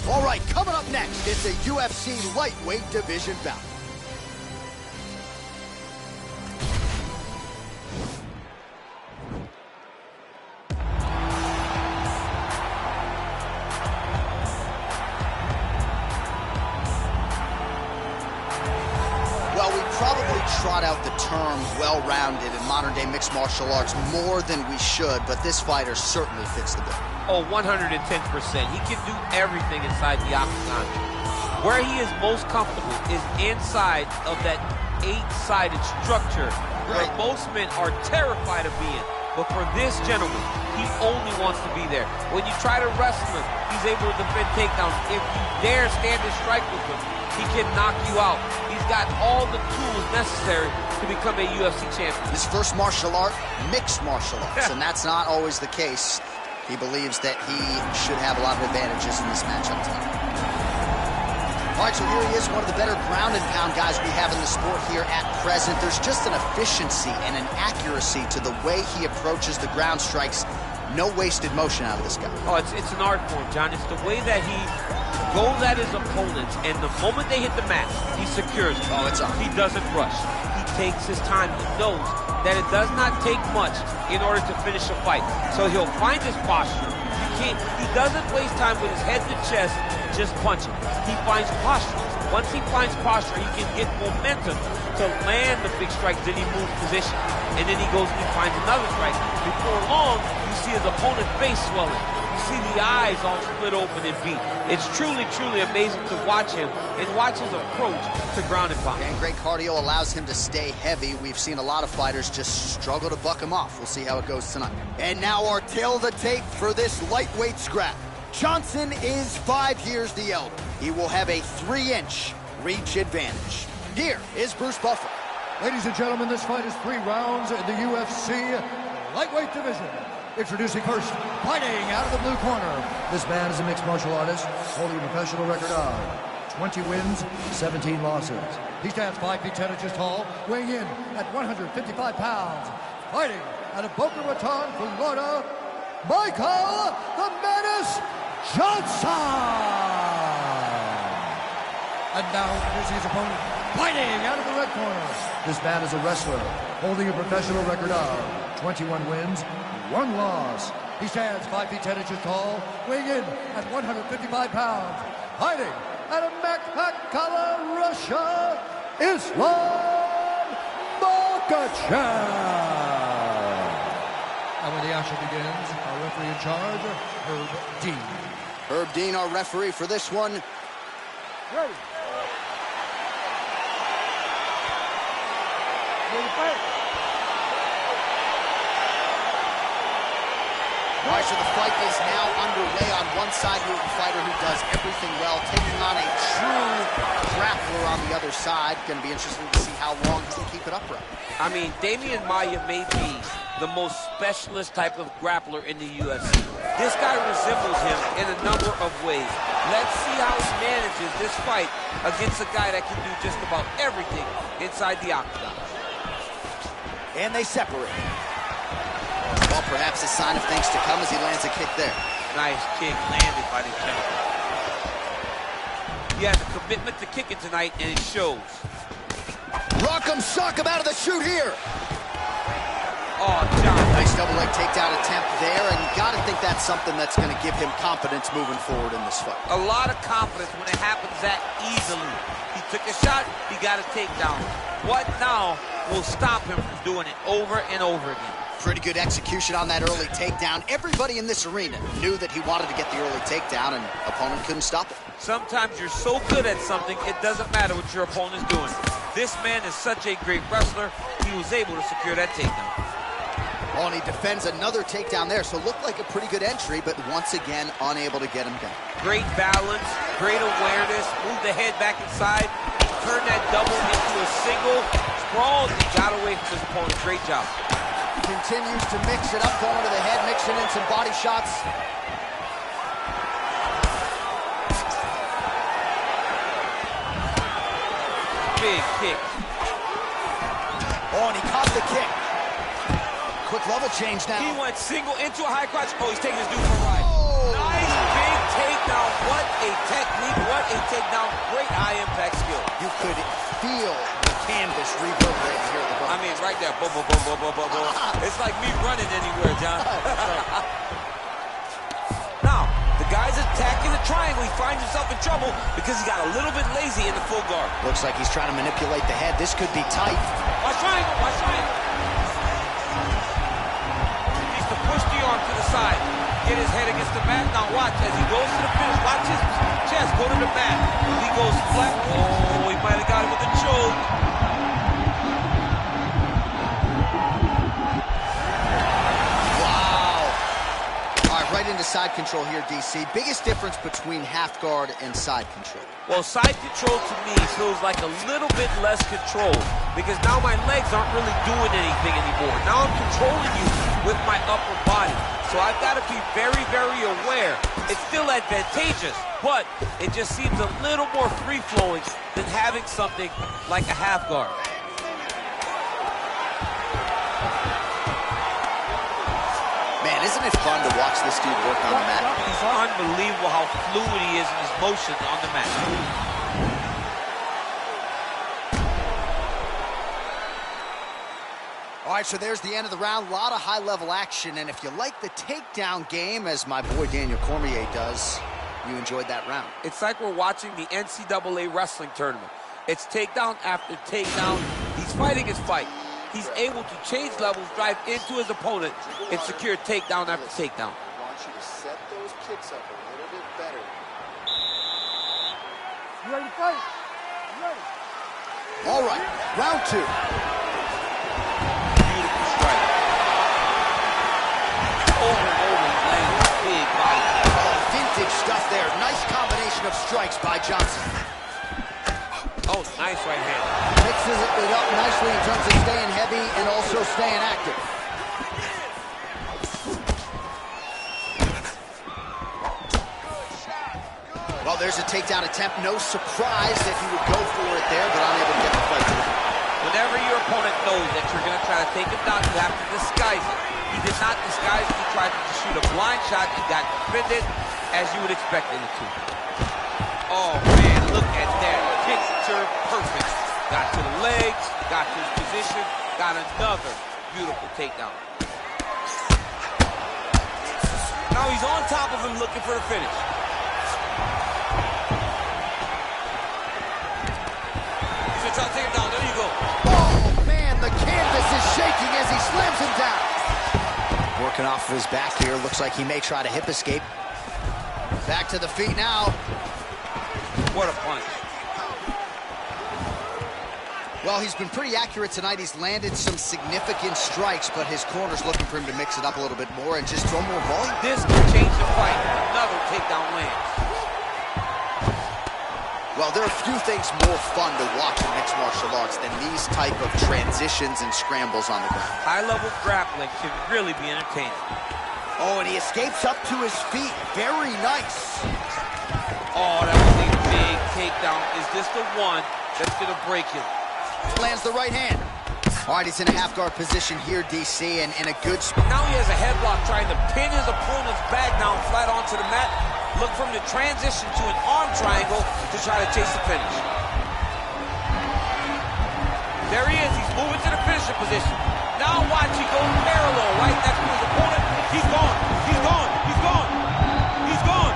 All right, coming up next, it's a UFC lightweight division bout. Well, we probably trot out the term well-rounded in modern-day mixed martial arts more than we should, but this fighter certainly fits the bill. Oh, 110%. He can do everything inside the octagon. Where he is most comfortable is inside of that 8-sided structure where most men are terrified of being. But for this gentleman, he only wants to be there. When you try to wrestle him, he's able to defend takedowns. If you dare stand and strike with him, he can knock you out. He's got all the tools necessary to become a UFC champion. His first martial art, mixed martial arts, and that's not always the case. He believes that he should have a lot of advantages in this matchup tonight. All right, so here he is, one of the better ground and pound guys we have in the sport here at present. There's just an efficiency and an accuracy to the way he approaches the ground strikes. No wasted motion out of this guy. Oh, it's an art form, John. It's the way that he goes at his opponents, and the moment they hit the mat, he secures it. Oh, it's on. He doesn't rush. He takes his time. He knows that it does not take much in order to finish a fight. So he'll find his posture. He doesn't waste time with his head to chest just punching. He finds posture. Once he finds posture, he can get momentum to land the big strike, then he moves position. And then he goes and he finds another strike. Before long, you see his opponent's face swelling. You see the eyes all split open and beat. It's truly, truly amazing to watch him and watch his approach to ground and pound. And great cardio allows him to stay heavy. We've seen a lot of fighters just struggle to buck him off. We'll see how it goes tonight. And now our tail of the tape for this lightweight scrap. Johnson is 5 years the elder. He will have a 3-inch reach advantage. Here is Bruce Buffer. Ladies and gentlemen, this fight is 3 rounds in the UFC lightweight division. Introducing first, fighting out of the blue corner. This man is a mixed martial artist, holding a professional record of 20 wins, 17 losses. He stands 5 feet 10 inches tall, weighing in at 155 pounds. Fighting out of Boca Raton, Florida, Michael the Menace Johnson! And now, here's his opponent, fighting out of the red corner. This man is a wrestler, holding a professional record of 21 wins, 1 loss. He stands 5 feet 10 inches tall, weighing in at 155 pounds. Fighting out of Makhachkala, Russia, Islam Makhachev. And when the action begins, our referee in charge, Herb Dean. Herb Dean, our referee for this one. Ready. All right, so the fight is now underway. On one side, we have a fighter who does everything well, taking on a true grappler on the other side. Going to be interesting to see how long he can keep it upright. I mean, Damian Maia may be the most specialist type of grappler in the UFC. This guy resembles him in a number of ways. Let's see how he manages this fight against a guy that can do just about everything inside the octagon. And they separate. Well, perhaps a sign of things to come as he lands a kick there. Nice kick landed by the champion. He has a commitment to kicking tonight, and it shows. Rock'em sock'em out of the chute here. Oh, John. Nice double leg takedown attempt there, and you got to think that's something that's going to give him confidence moving forward in this fight. A lot of confidence when it happens that easily. He took a shot, he got a takedown. What now will stop him from doing it over and over again? Pretty good execution on that early takedown. Everybody in this arena knew that he wanted to get the early takedown, and opponent couldn't stop it. Sometimes you're so good at something, it doesn't matter what your opponent's doing. This man is such a great wrestler, he was able to secure that takedown. Oh, and he defends another takedown there, so looked like a pretty good entry, but once again, unable to get him down. Great balance, great awareness, moved the head back inside, turned that double into a single, sprawled, and got away from his opponent. Great job. Continues to mix it up, going to the head, mixing in some body shots. Big kick. Oh, and he caught the kick. Quick level change now. He went single into a high crotch. Oh, he's taking his dude for a ride. Oh! Nice big takedown. What a technique. What a takedown. Great high-impact skill. You could feel the canvas reverberating here at the bottom. I mean, right there. Boom, boom, boom, boom, boom, boom, boom. It's like me running anywhere, John. Now, the guy's attacking the triangle. He finds himself in trouble because he got a little bit lazy in the full guard. Looks like he's trying to manipulate the head. This could be tight. Watch triangle, watch triangle. He needs to push the arm to the side. Get his head against the mat. Now watch as he goes to the finish. Watch his chest go to the mat. He goes flat. Oh, he might have got him with a choke. Right into side control here, DC. Biggest difference between half guard and side control? Well, side control to me feels like a little bit less control because now my legs aren't really doing anything anymore. Now I'm controlling you with my upper body. So I've got to be very, very aware. It's still advantageous, but it just seems a little more free-flowing than having something like a half guard. Man, isn't it fun to watch this dude work on the mat? It's unbelievable how fluid he is in his motion on the mat. All right, so there's the end of the round. A lot of high-level action, and if you like the takedown game, as my boy Daniel Cormier does, you enjoyed that round. It's like we're watching the NCAA wrestling tournament. It's takedown after takedown. He's fighting his fight. He's able to change levels, drive into his opponent, and secure takedown after takedown. I want you to set those kicks up a little bit better. You ready to fight? You ready? All right, round two. Beautiful strike. Over and over, laying a big body. Oh, vintage stuff there. Nice combination of strikes by Johnson. Oh, nice right hand. Mixes it up nicely in terms of staying heavy and also staying active. Well, there's a takedown attempt. No surprise that he would go for it there, but unable to get the fight to the ground. Whenever your opponent knows that you're going to try to take him down, you have to disguise it. He did not disguise it. He tried to shoot a blind shot and got defended as you would expect him to. Oh, man, look at that. Picture perfect. Got to the legs, got to his position, got another beautiful takedown. Now he's on top of him looking for the finish. He's going to try to take him down. There you go. Oh, man, the canvas is shaking as he slams him down. Working off of his back here. Looks like he may try to hip escape. Back to the feet now. What a punch. Well, he's been pretty accurate tonight. He's landed some significant strikes, but his corner's looking for him to mix it up a little bit more and just throw more volume. This could change the fight. Another takedown lands. Well, there are few things more fun to watch in mixed martial arts than these type of transitions and scrambles on the ground. High-level grappling can really be entertaining. Oh, and he escapes up to his feet. Very nice. Oh, that was a big takedown. Is this the one that's going to break him? Lands the right hand. All right, he's in a half-guard position here, DC, and in a good spot. Now he has a headlock trying to pin his opponent's back down flat onto the mat. Look for him to transition to an arm triangle to try to chase the finish. There he is. He's moving to the finishing position. Now watch, he goes parallel right next to his opponent. He's gone. He's gone. He's gone. He's gone.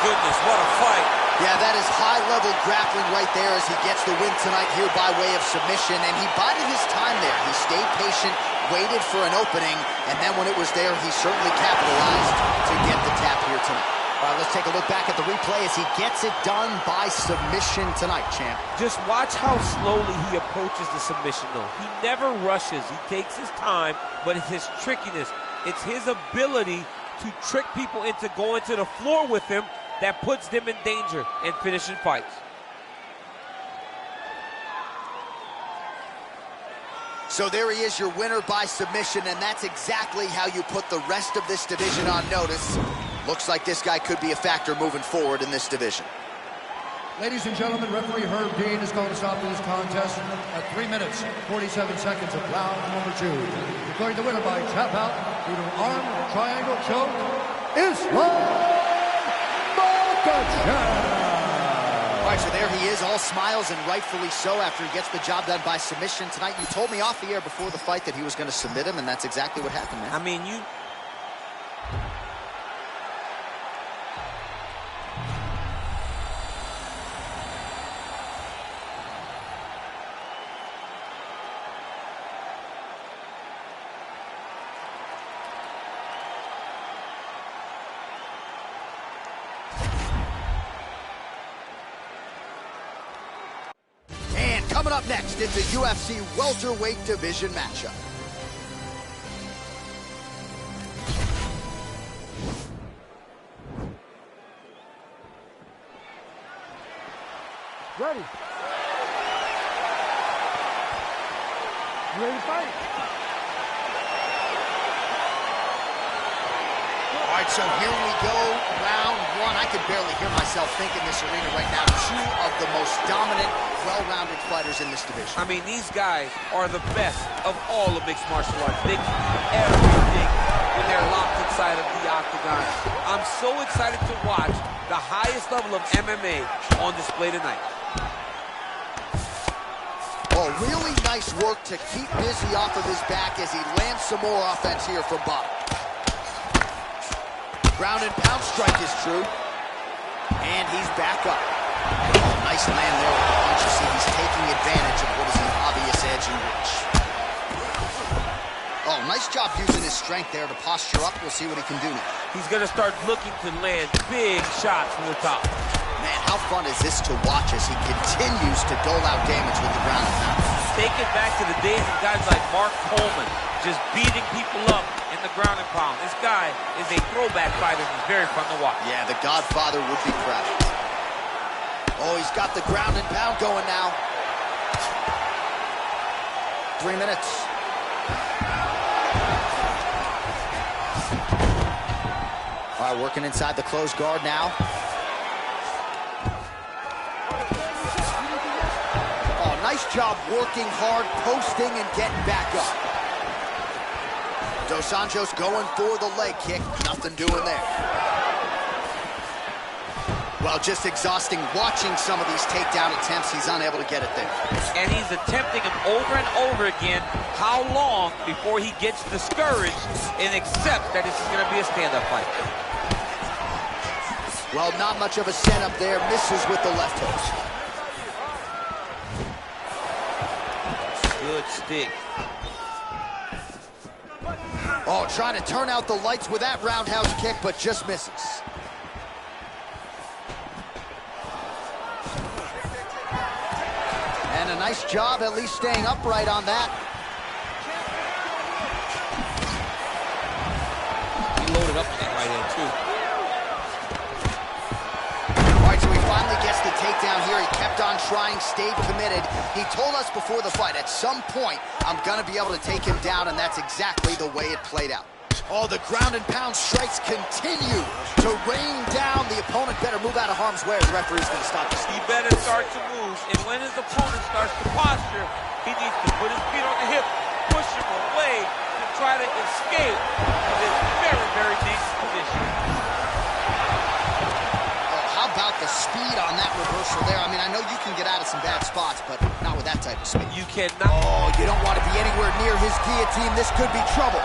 Goodness, what a fight. Yeah, that is high-level grappling right there as he gets the win tonight here by way of submission, and he bided his time there. He stayed patient, waited for an opening, and then when it was there, he certainly capitalized to get the tap here tonight. All right, let's take a look back at the replay as he gets it done by submission tonight, champ. Just watch how slowly he approaches the submission, though. He never rushes. He takes his time, but it's his trickiness. It's his ability to trick people into going to the floor with him that puts them in danger and finishing fights. So there he is, your winner by submission, and that's exactly how you put the rest of this division on notice. Looks like this guy could be a factor moving forward in this division. Ladies and gentlemen, referee Herb Dean is going to stop this contest at 3 minutes, 47 seconds of round number 2. Declaring the winner by tap out due to arm triangle choke, Islam Makhachev. All right, so there he is, all smiles, and rightfully so after he gets the job done by submission tonight. You told me off the air before the fight that he was going to submit him, and that's exactly what happened, man. I mean, Coming up next, it's a UFC welterweight division matchup. Ready. You ready to fight? All right, so here we go, round 1. I can barely hear myself think in this arena right now. 2 of the most dominant, well-rounded fighters in this division. I mean, these guys are the best of all of mixed martial arts. They can do everything when they're locked inside of the octagon. I'm so excited to watch the highest level of MMA on display tonight. Oh, really nice work to keep Busy off of his back as he lands some more offense here from bottom. Ground and pound strike is true. And he's back up. Oh, nice land there with the punch. You see, he's taking advantage of what is an obvious edge and reach. Oh, nice job using his strength there to posture up. We'll see what he can do now. He's going to start looking to land big shots from the top. Man, how fun is this to watch as he continues to dole out damage with the ground and pound? Take it back to the days of guys like Mark Coleman, just beating people up in the ground and pound. This guy is a throwback fighter. He's very fun to watch. Yeah, the Godfather would be proud. Oh, he's got the ground and pound going now. 3 minutes. All right, working inside the closed guard now. Oh, nice job working hard, posting, and getting back up. Dos Anjos going for the leg kick. Nothing doing there. Well, just exhausting watching some of these takedown attempts. He's unable to get it there. And he's attempting them over and over again. How long before he gets discouraged and accepts that this is going to be a stand-up fight? Well, not much of a setup there. Misses with the left hook. Good stick. Oh, trying to turn out the lights with that roundhouse kick, but just misses. And a nice job at least staying upright on that. He loaded up on that right hand, too. All right, so he finally gets the takedown here. He kept on trying, stayed committed. He told us before the fight, at some point, I'm going to be able to take him down, and that's exactly the way it played out. Oh, the ground and pound strikes continue to rain down. The opponent better move out of harm's way, or the referee's going to stop this. He better start to move, and when his opponent starts to posture, he needs to put his feet on the hip, push him away to try to escape this very, very dangerous position. Oh, how about the speed on that reversal there? I mean, I know you can get out of some bad spots, but not with that type of speed. You cannot. Oh, you don't want to be anywhere near his guillotine. This could be trouble.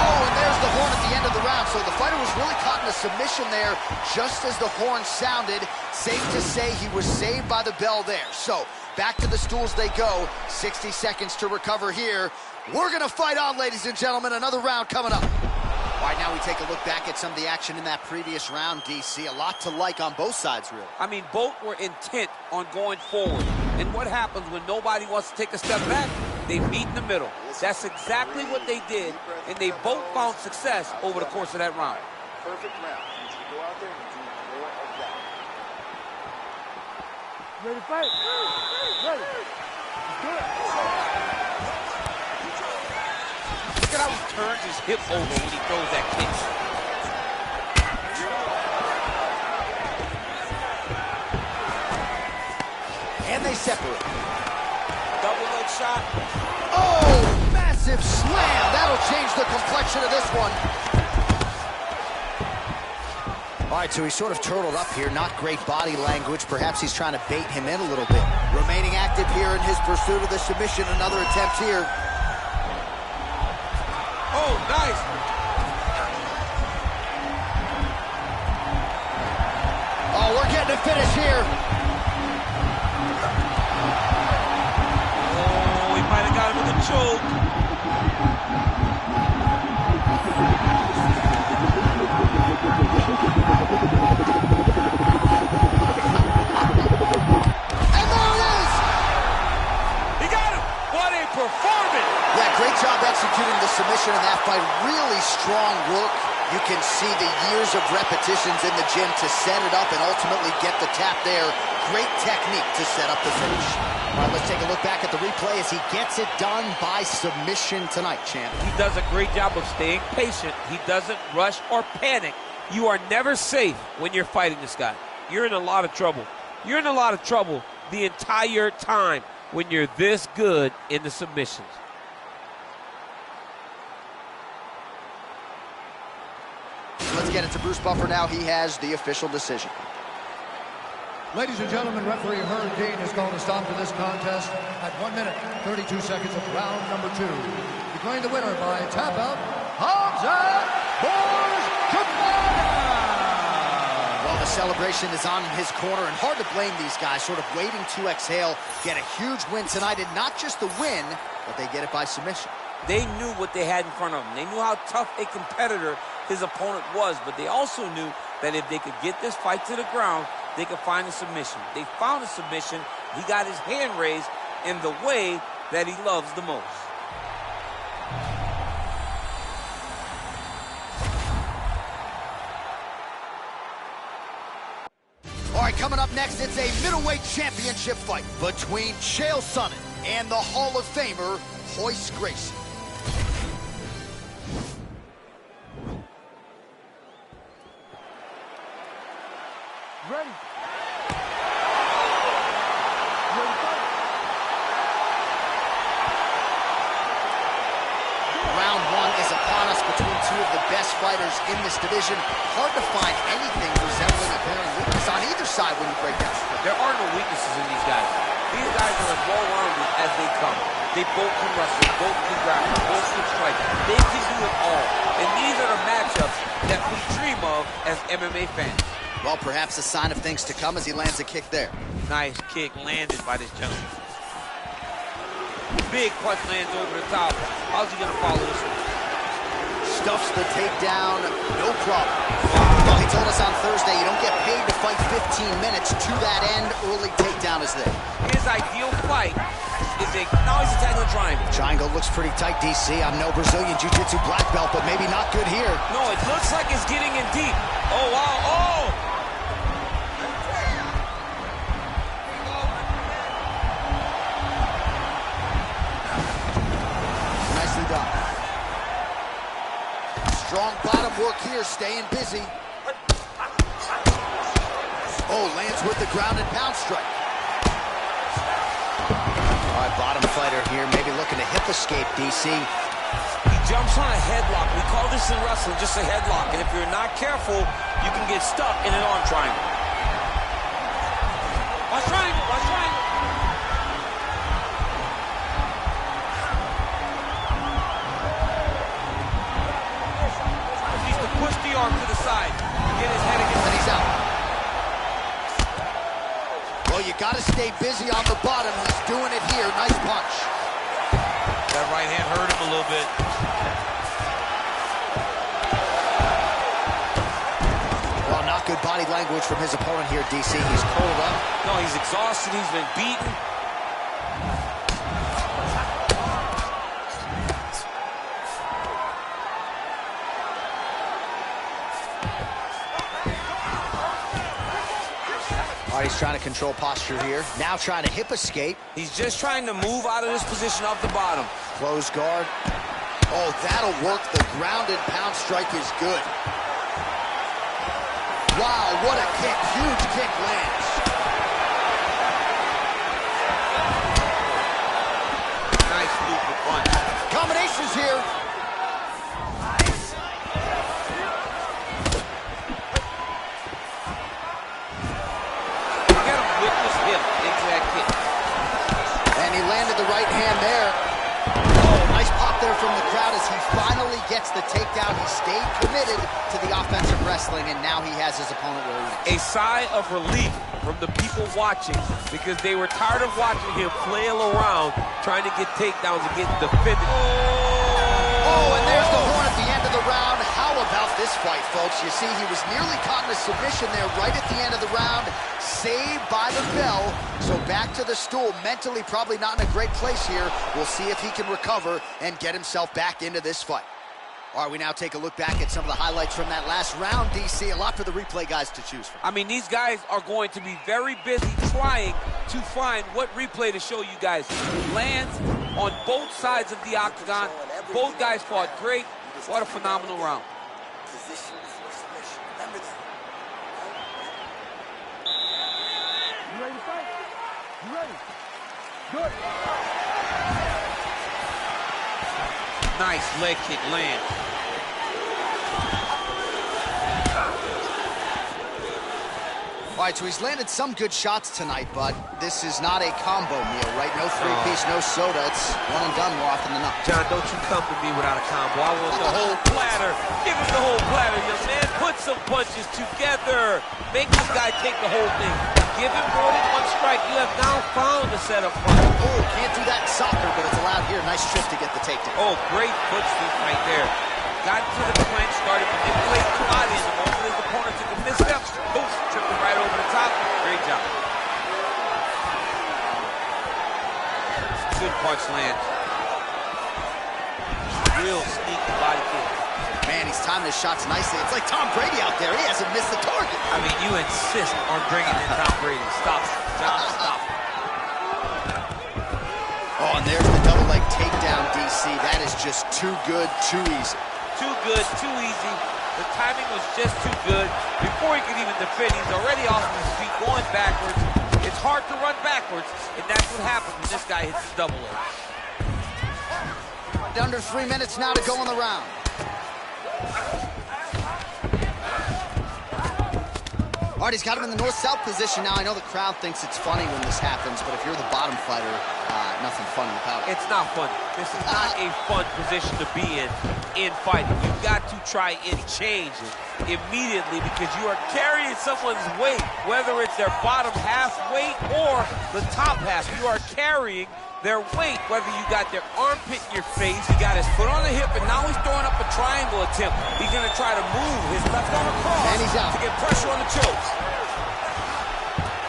Oh, and there's the horn at the end of the round. So the fighter was really caught in a submission there just as the horn sounded. Safe to say he was saved by the bell there. So back to the stools they go. 60 seconds to recover here. We're going to fight on, ladies and gentlemen. Another round coming up. All right, now we take a look back at some of the action in that previous round, DC. A lot to like on both sides, really. I mean, both were intent on going forward. And what happens when nobody wants to take a step back? They meet in the middle. That's exactly what they did, and they both found success over the course of that round. Perfect round. You should go out there and do more of that. Ready to fight? Ready. Let's do it. Look at how he's turns his hip over when he throws that kick. And they separate. Double leg shot. Oh, massive slam. That'll change the complexion of this one. All right, so he's sort of turtled up here. Not great body language. Perhaps he's trying to bait him in a little bit. Remaining active here in his pursuit of the submission. Another attempt here. Oh, nice. Oh, we're getting a finish here. Oh, he might have got him with a choke. And there it is! He got him! What a performance! Yeah, great job executing the submission in that fight. Really strong work. You can see the years of repetitions in the gym to set it up and ultimately get the tap there. Great technique to set up the finish. All right, let's take a look back at the replay as he gets it done by submission tonight, champ. He does a great job of staying patient. He doesn't rush or panic. You are never safe when you're fighting this guy. You're in a lot of trouble. You're in a lot of trouble the entire time when you're this good in the submissions. Let's get it to Bruce Buffer now. He has the official decision. Ladies and gentlemen, referee Herb Dean has called a stop to this contest at 1 minute, 32 seconds of round number 2. Declaring the winner by tap out, Hamza Bourjigwana. Well, the celebration is on in his corner, and hard to blame these guys, sort of waiting to exhale, get a huge win tonight, and not just the win, but they get it by submission. They knew what they had in front of them. They knew how tough a competitor his opponent was, but they also knew that if they could get this fight to the ground, they could find a submission. They found a submission. He got his hand raised in the way that he loves the most. All right, coming up next, it's a middleweight championship fight between Chael Sonnen and the Hall of Famer, Royce Gracie. Ready. Round 1 is upon us between two of the best fighters in this division. Hard to find anything resembling apparent weakness on either side when you break down. There are no weaknesses in these guys. These guys are as well-rounded as they come. They both can wrestle, both can grapple, both can strike. They can do it all. And these are the matchups that we dream of as MMA fans. Well, perhaps a sign of things to come as he lands a kick there. Nice kick landed by this gentleman. Big punch lands over the top. How's he gonna follow this one? Stuffs the takedown, no problem. Well, he told us on Thursday you don't get paid to fight 15 minutes. To that end, early takedown is there. His ideal fight is now he's attacking the triangle. Triangle looks pretty tight, DC. I'm no Brazilian Jiu-Jitsu black belt, but maybe not good here. No, it looks like it's getting in deep. Oh, wow, oh! Nicely done. Strong bottom work here, staying busy. Oh, lands with the ground and pound strike. All right, bottom fighter here, maybe looking to hip escape, DC. He jumps on a headlock. We call this in wrestling just a headlock. And if you're not careful, you can get stuck in an arm triangle. Watch triangle, watch triangle. He needs to push the arm to the side. Get his head against And he's out. Well, you got to stay busy on the bottom. He's doing it here. Nice punch. That right hand hurt him a little bit. Well, not good body language from his opponent here, DC. He's curled up. No, he's exhausted. He's been beaten. All right, he's trying to control posture here. Now trying to hip escape. He's just trying to move out of this position off the bottom. Close guard. Oh, that'll work. The ground and pound strike is good. Wow, what a kick. Huge kick lands. Nice loop punch. Combinations here. Get him with his hip into that kick. And he landed the right hand there. Oh, nice pop there from the crowd as he finally gets the takedown. He stayed committed to the offensive wrestling, and now he has his opponent where he is. A sigh of relief from the people watching because they were tired of watching him flail around trying to get takedowns and get defended. Oh, and there's the horn at the end of the round. How about this fight, folks? You see, he was nearly caught in a submission there right at the end of the round. Saved by the bell. So back to the stool. Mentally probably not in a great place here. We'll see if he can recover and get himself back into this fight. All right, we now take a look back at some of the highlights from that last round, DC. A lot for the replay guys to choose from. I mean, these guys are going to be very busy trying to find what replay to show you guys. Lands on both sides of the octagon. Both guys fought great. What a phenomenal round. You ready to fight? You ready? Good. Nice leg kick land. All right, so he's landed some good shots tonight, but this is not a combo meal, right? No three-piece, no soda. It's one and done more often than not. John, don't you come to me without a combo. I want the whole platter. Give him the whole platter, young man. Put some punches together. Make this guy take the whole thing. Give him more than one strike. You have now found the setup fight. Oh, can't do that in soccer, but it's allowed here. Nice trip to get the takedown. Oh, great foot sweep right there. Got into the clinch, started manipulating the body, and the moment his opponent took a misstep, boom, tripped him right over the top. Great job. Good punch land. Real sneaky body kick. Man, he's timing his shots nicely. It's like Tom Brady out there. He hasn't missed the target. I mean, you insist on bringing in Tom Brady. Stop it. John, stop it. Oh, and there's the double leg takedown, DC. That is just too good, too easy. Too good, too easy. The timing was just too good. Before he could even defend, he's already off his feet, going backwards. It's hard to run backwards, and that's what happens when this guy hits his double leg. Under 3 minutes now to go in the round. All right, he's got him in the north-south position now. I know the crowd thinks it's funny when this happens, but if you're the bottom fighter, nothing funny about it. It's not funny. This is not a fun position to be in fighting. You've got to try and change it immediately because you are carrying someone's weight, whether it's their bottom half weight or the top half. You are carrying their weight, whether you got their armpit in your face, he got his foot on the hip, and now he's throwing up a triangle attempt. He's going to try to move his left arm across and he's out to get pressure on the chokes.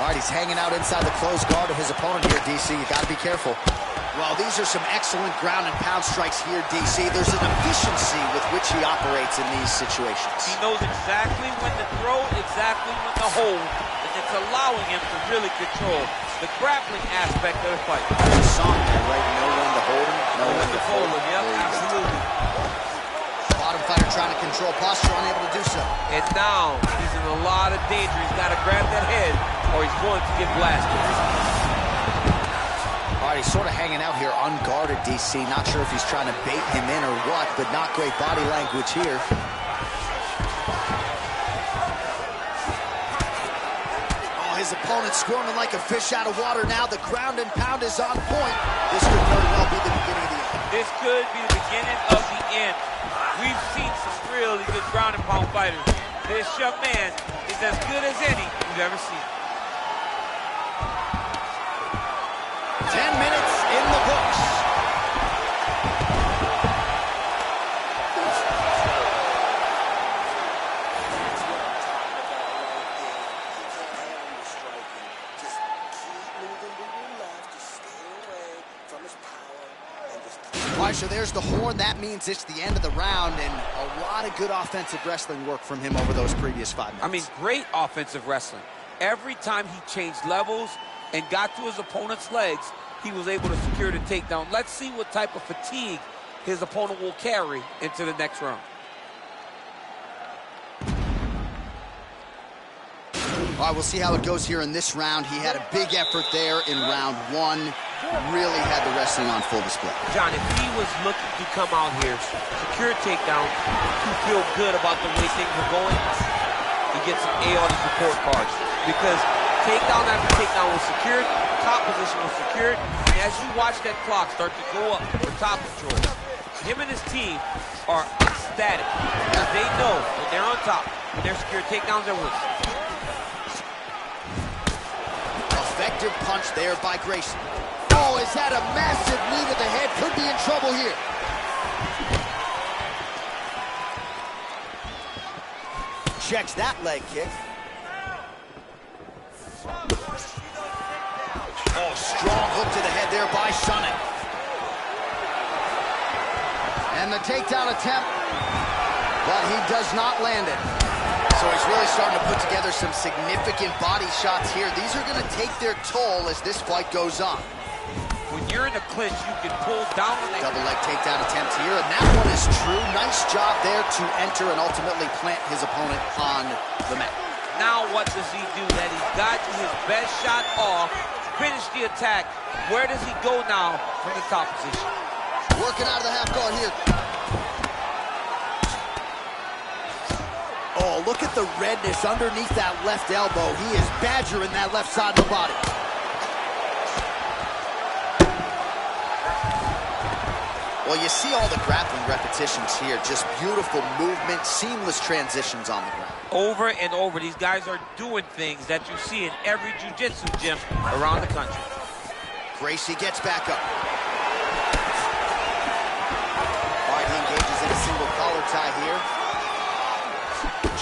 All right, he's hanging out inside the closed guard of his opponent here, DC. You got to be careful. Well, these are some excellent ground and pound strikes here, DC. There's an efficiency with which he operates in these situations. He knows exactly when to throw, exactly when to hold, and it's allowing him to really control the grappling aspect of the fight. There's a song there, right? Know when to hold him, know when to fold him. Yep, absolutely. Bottom fighter trying to control posture, unable to do so. And now he's in a lot of danger. He's got to grab that head, or he's going to get blasted. All right, he's sort of hanging out here unguarded, DC. Not sure if he's trying to bait him in or what, but not great body language here. Oh, his opponent's squirming like a fish out of water now. The ground and pound is on point. This could very well be the beginning of the end. This could be the beginning of the end. We've seen some really good ground and pound fighters. This young man is as good as any we've ever seen. 10 minutes in the books. All right, so there's the horn. That means it's the end of the round, and a lot of good offensive wrestling work from him over those previous 5 minutes. I mean, great offensive wrestling. Every time he changed levels and got to his opponent's legs, he was able to secure the takedown. Let's see what type of fatigue his opponent will carry into the next round. All right, we'll see how it goes here in this round. He had a big effort there in round one. Really had the wrestling on full display. John, if he was looking to come out here, secure a takedown, to feel good about the way things are going, he gets an A on his report cards. Because takedown after takedown was secured, top position was secured, and as you watch that clock start to go up for top control, him and his team are ecstatic. Because they know when they're on top, when they're secured takedowns, they're winning. Effective punch there by Grayson. Oh, is that a massive knee to the head? Could be in trouble here. Checks that leg kick. Oh, strong hook to the head there by Shunning. And the takedown attempt, but he does not land it. So he's really starting to put together some significant body shots here. These are going to take their toll as this fight goes on. When you're in a clinch, you can pull down on that. Double leg takedown attempt here, and that one is true. Nice job there to enter and ultimately plant his opponent on the mat. Now what does he do? That he's got his best shot off, finish the attack. Where does he go now from the top position? Working out of the half guard here. Oh, look at the redness underneath that left elbow. He is badgering that left side of the body. Well, you see all the grappling repetitions here. Just beautiful movement, seamless transitions on the ground. Over and over, these guys are doing things that you see in every jiu-jitsu gym around the country. Gracie gets back up. All right, he engages in a single collar tie here.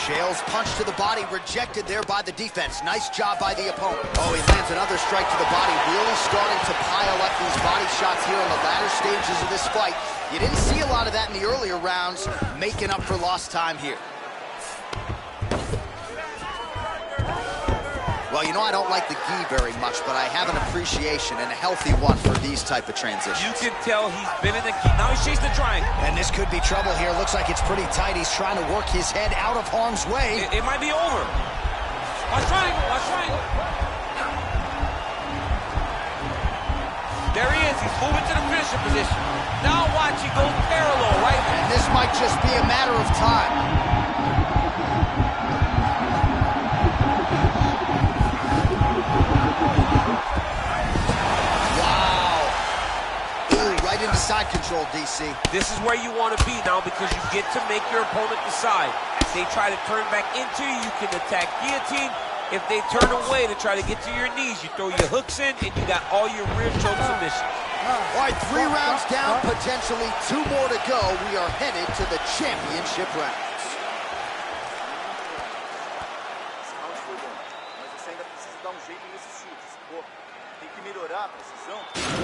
Chaels punch to the body, rejected there by the defense. Nice job by the opponent. Oh, he lands another strike to the body, really starting to pile up these body shots here in the latter stages of this fight. You didn't see a lot of that in the earlier rounds, making up for lost time here. Well, you know I don't like the gi very much, but I have an appreciation and a healthy one for these type of transitions. You can tell he's been in the gi. Now he's chasing the triangle. And this could be trouble here. Looks like it's pretty tight. He's trying to work his head out of harm's way. It might be over. Watch triangle, watch triangle. There he is. He's moving to the finisher position. Now watch, he goes parallel, right? And this might just be a matter of time. Into side control, DC. This is where you want to be now because you get to make your opponent decide. If they try to turn back into you, you can attack guillotine. If they turn away to try to get to your knees, you throw your hooks in and you got all your rear choke submissions. All right, 3 rounds down, potentially 2 more to go. We are headed to the championship rounds.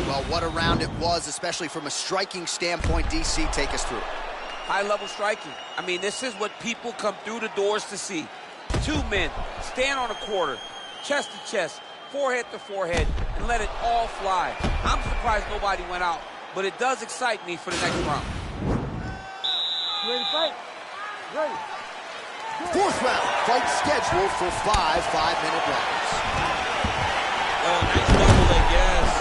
Well, what a round it was, especially from a striking standpoint. DC, take us through. High-level striking. I mean, this is what people come through the doors to see. 2 men stand on a quarter, chest to chest, forehead to forehead, and let it all fly. I'm surprised nobody went out, but it does excite me for the next round. You ready to fight? Ready. 4th round, fight scheduled for 5 5-minute rounds. Oh, nice double leg, yes.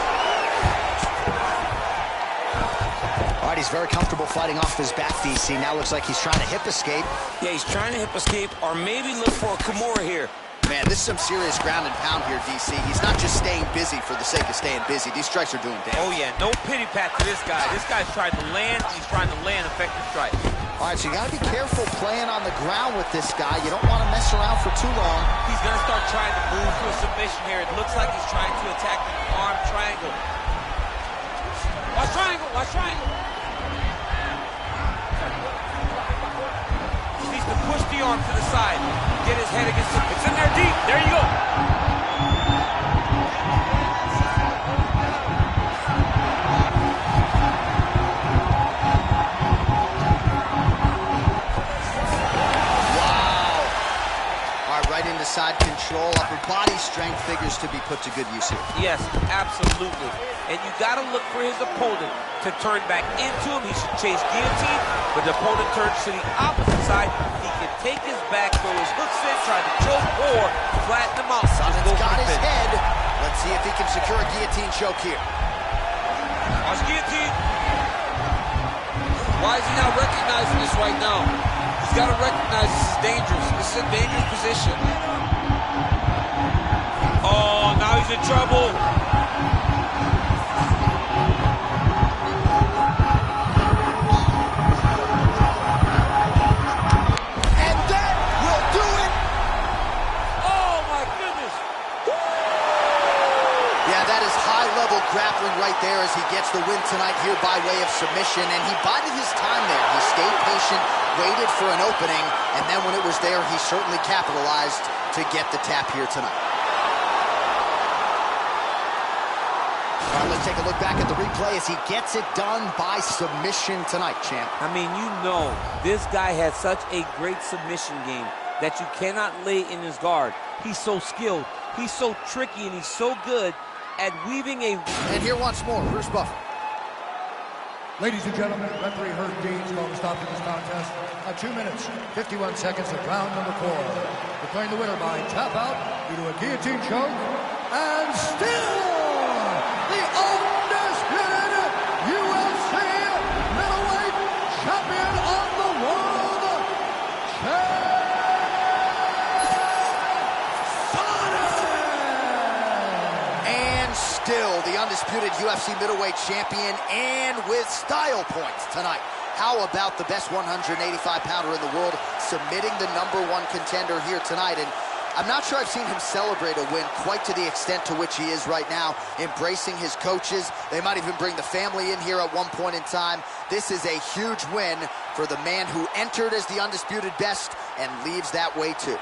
All right, he's very comfortable fighting off his back, DC. Now looks like he's trying to hip escape. Yeah, he's trying to hip escape or maybe look for a Kimura here. Man, this is some serious ground and pound here, DC. He's not just staying busy for the sake of staying busy. These strikes are doing damage. Oh, yeah, no pity pat to this guy. This guy's trying to land. He's trying to land effective strikes. All right, so you got to be careful playing on the ground with this guy. You don't want to mess around for too long. He's going to start trying to move to a submission here. It looks like he's trying to attack the arm triangle. Watch triangle, watch triangle. He needs to push the arm to the side. Get his head against it. It's in there deep. There you go. Wow. All right, right into side control. Upper body strength figures to be put to good use here. Yes, absolutely. And you got to look for his opponent to turn back into him. He should chase guillotine, but the opponent turns to the opposite side. He can take his back, throw his hooks in, try to choke, or flatten him out. Sonnen's got his head. Let's see if he can secure a guillotine choke here. Watch guillotine. Why is he not recognizing this right now? He's got to recognize this is dangerous. This is a dangerous position. Oh, now he's in trouble. And that will do it. Oh, my goodness. Yeah, that is high-level grappling right there as he gets the win tonight here by way of submission. And he bided his time there. He stayed patient, waited for an opening, and then when it was there, he certainly capitalized to get the tap here tonight. All right, let's take a look back at the replay as he gets it done by submission tonight, champ. I mean, you know, this guy has such a great submission game that you cannot lay in his guard. He's so skilled, he's so tricky, and he's so good at weaving a... And here once more, Bruce Buffer. Ladies and gentlemen, referee Herb Dean's called to stop to this contest at 2 minutes, 51 seconds of round number 4. Declaring the winner by tap out due to a guillotine choke, and still the undisputed UFC middleweight champion of the world, And still the undisputed UFC middleweight champion, and with style points tonight. How about the best 185-pounder in the world submitting the #1 contender here tonight? And I'm not sure I've seen him celebrate a win quite to the extent to which he is right now, embracing his coaches. They might even bring the family in here at one point in time. This is a huge win for the man who entered as the undisputed best and leaves that way too.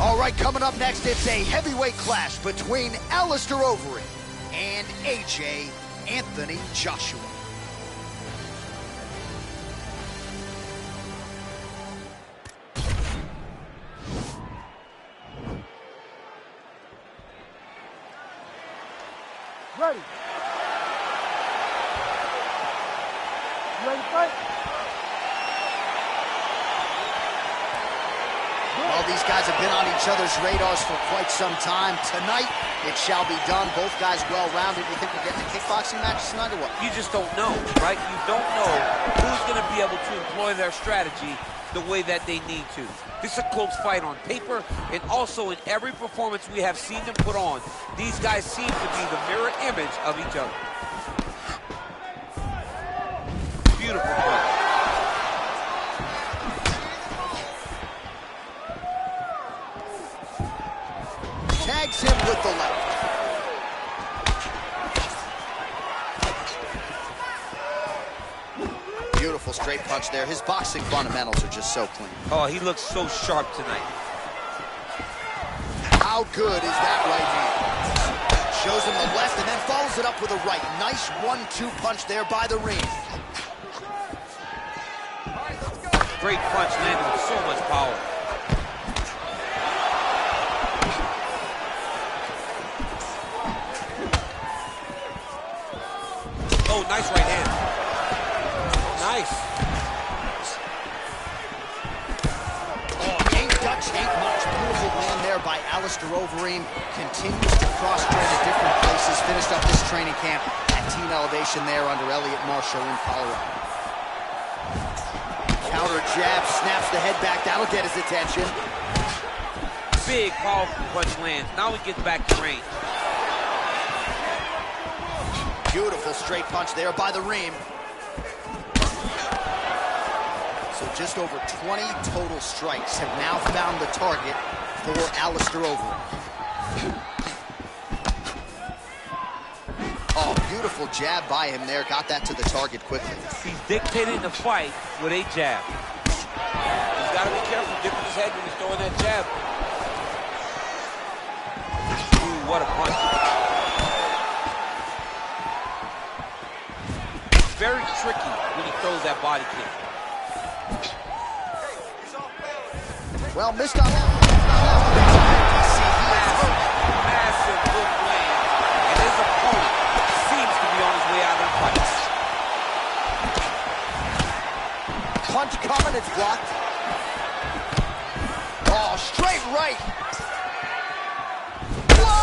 All right, coming up next, it's a heavyweight clash between Alistair Overeem and AJ Anthony Joshua. Ready. You ready to fight? Well, these guys have been on each other's radars for quite some time. Tonight, it shall be done. Both guys well-rounded. You think we're getting a kickboxing match tonight or what? You just don't know, right? You don't know who's going to be able to employ their strategy the way that they need to. This is a close fight on paper, and also in every performance we have seen them put on, these guys seem to be the mirror image of each other. Beautiful play. Tags him with the left. Beautiful straight punch there. His boxing fundamentals are just so clean. Oh, he looks so sharp tonight. How good is that right hand? Shows him the left and then follows it up with a right. Nice 1-2 punch there by the ring. Great punch landed with so much power. Oh, nice right hand. Nice. Oh, ain't Dutch, ain't much. Beautiful land there by Alistair Overeem. Continues to cross-train at different places. Finished up this training camp at Team Elevation there under Elliot Marshall in Colorado. Counter jab, snaps the head back. That'll get his attention. Big, powerful punch lands. Now we get back to range. Beautiful straight punch there by the Reem. So just over 20 total strikes have now found the target for Alistair Overeem. Oh, beautiful jab by him there. Got that to the target quickly. He's dictating the fight with a jab. He's got to be careful dipping his head when he's throwing that jab. Ooh, what a punch. Very tricky when he throws that body kick. Well, missed on that. Massive hook land. And his opponent seems to be on his way out of the fight. Punch coming, it's blocked. Oh, straight right. Whoa!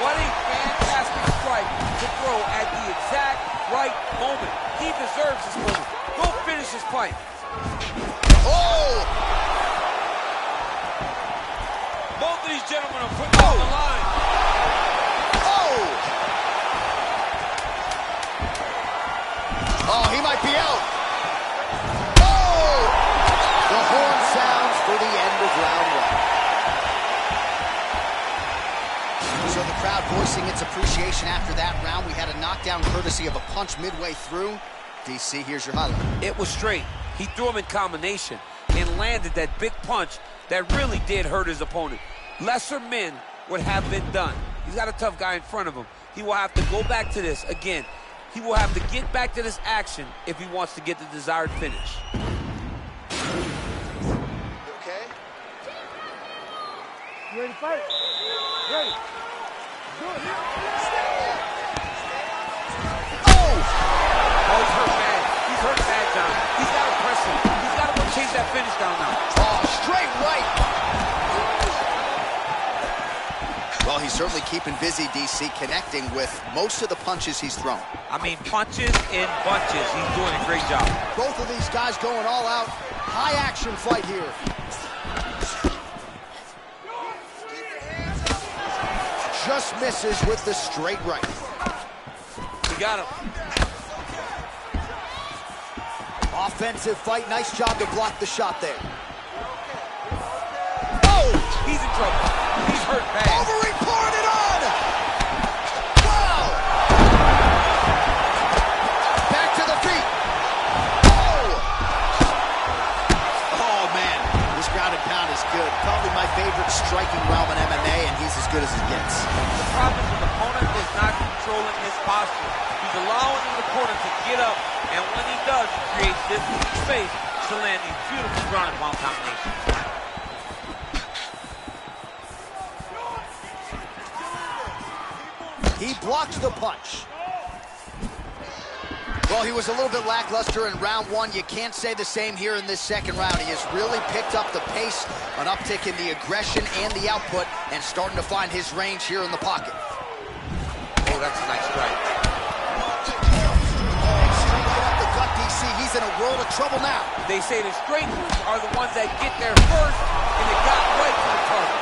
What a fantastic strike to throw at the exact right moment. He deserves this moment. Go finish his fight. Oh! Both of these gentlemen are putting on the line. Oh! Oh, he might be out. Oh! The horn sounds for the end of round one. So the crowd voicing its appreciation after that round. We had a knockdown courtesy of a punch midway through. DC, here's your highlight. It was straight. He threw him in combination and landed that big punch that really did hurt his opponent. Lesser men would have been done. He's got a tough guy in front of him. He will have to go back to this again. He will have to get back to this action if he wants to get the desired finish. Okay? You ready to fight? Ready. Good. Oh! Oh, he's hurt bad. He's hurt bad, John. He's got to press him. He's got to chase that finish down now. Oh, straight right. Well, he's certainly keeping busy, DC, connecting with most of the punches he's thrown. I mean, punches in bunches. He's doing a great job. Both of these guys going all out. High action fight here. Just misses with the straight right. He got him. Offensive fight. Nice job to block the shot there. Oh! He's in trouble. He's hurt bad. Overeem pouring it on! Wow! Back to the feet. Oh! Oh, man. This ground and pound is good. Probably my favorite striking realm in MMA, and he's as good as it gets. The problem is the opponent is not controlling his posture. He's allowing his opponent to get up, and when he does, he creates this space to land these beautiful ground and pound combinations. He blocks the punch. Well, he was a little bit lackluster in round one. You can't say the same here in this second round. He has really picked up the pace, an uptick in the aggression and the output, and starting to find his range here in the pocket. Oh, that's a nice strike. Straight right up the gut, DC. He's in a world of trouble now. They say the straight moves are the ones that get there first, and it got right to the target.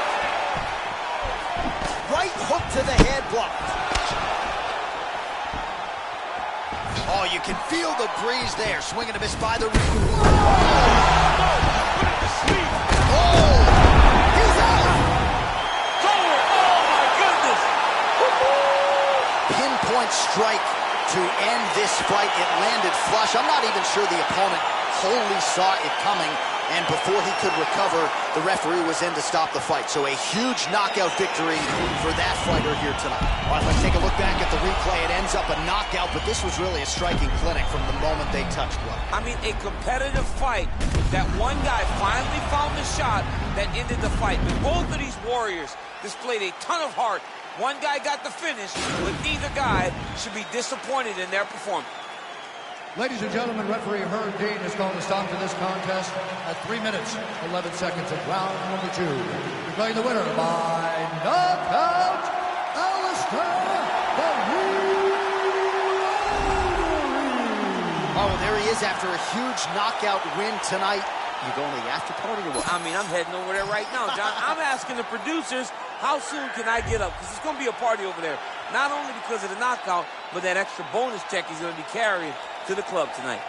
Right hook to the head blocked. Oh, you can feel the breeze there. Swing and a miss by the ring. Oh, he's out. Oh, my goodness. Pinpoint strike to end this fight. right. It landed flush. I'm not even sure the opponent wholly saw it coming, and before he could recover, the referee was in to stop the fight. So a huge knockout victory for that fighter here tonight. Well, if I take a look back at the replay, it ends up a knockout, but this was really a striking clinic from the moment they touched blood. I mean, a competitive fight that one guy finally found the shot that ended the fight. But both of these warriors displayed a ton of heart. One guy got the finish, but neither guy should be disappointed in their performance. Ladies and gentlemen, referee Herb Dean has called a stop to this contest at 3 minutes, 11 seconds of round number 2. Declaring the winner by knockout, Alistair the Oh, well, there he is after a huge knockout win tonight. You going to the after party or what? I mean, I'm heading over there right now, John. I'm asking the producers, how soon can I get up? Because it's going to be a party over there. Not only because of the knockout, but that extra bonus check he's going to be carrying to the club tonight.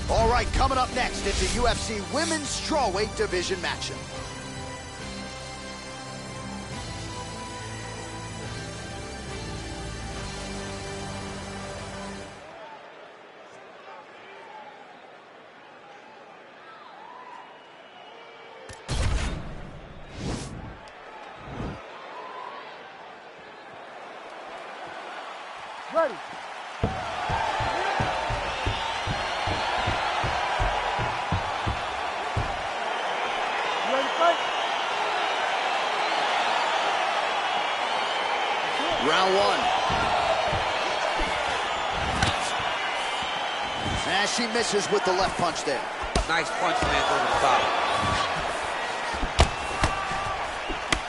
All right, coming up next, it's a UFC Women's Strawweight Division matchup. Ready. Round 1. And she misses with the left punch there. Nice punch, man, over the top.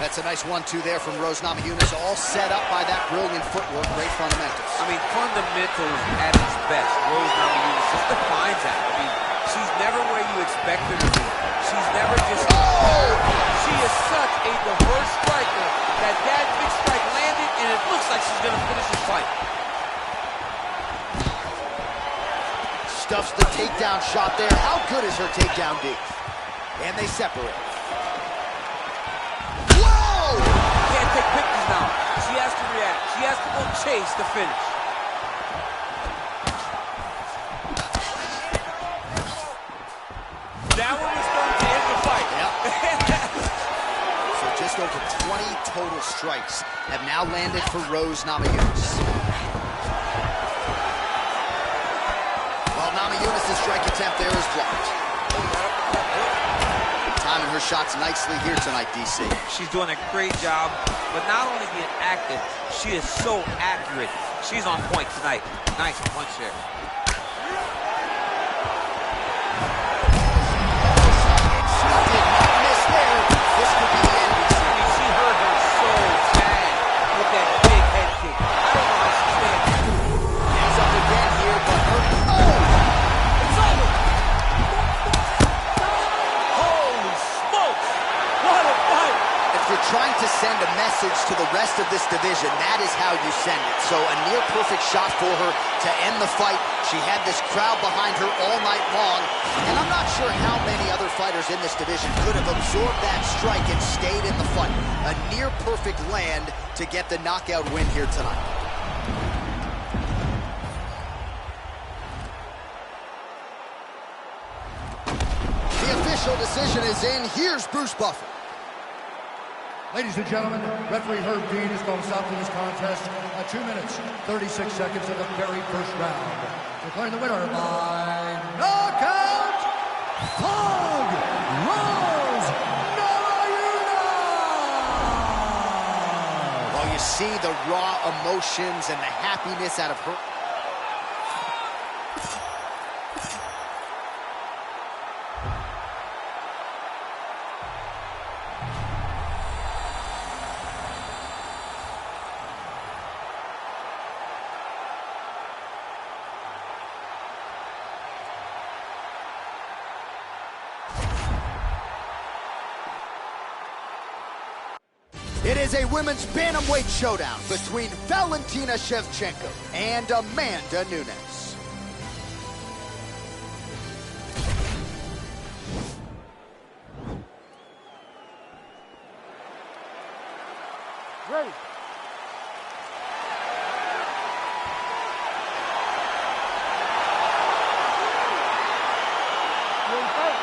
That's a nice 1-2 there from Rose Namajunas, all set up by that brilliant footwork, great fundamentals. I mean, fundamentals at its best. Rose Namajunas just defines that. I mean, she's never where you expect her to be. She's never just... Oh! She is such a diverse striker that big strike landed, and it looks like she's going to finish this fight. Stuffs the takedown shot there. How good is her takedown D? And they separate. Whoa! Can't take pictures now. She has to react. She has to go chase the finish. That one was going to end the fight. Yep. So just over 20 total strikes have now landed for Rose Namajunas. Well, Namajunas' strike attempt there is blocked. Timing her shots nicely here tonight, DC. She's doing a great job, but not only being active, she is so accurate. She's on point tonight. Nice punch there. Trying to send a message to the rest of this division, that is how you send it. So a near-perfect shot for her to end the fight. She had this crowd behind her all night long, and I'm not sure how many other fighters in this division could have absorbed that strike and stayed in the fight. A near-perfect land to get the knockout win here tonight. decision is in. Here's Bruce Buffer. Ladies and gentlemen, referee Herb Dean has called a stop to this contest at 2 minutes, 36 seconds of the very first round. Declaring the winner by knockout, Thug Rose Narayanan! Well, you see the raw emotions and the happiness out of her. It is a women's bantamweight showdown between Valentina Shevchenko and Amanda Nunes. Ready. Ready, fight.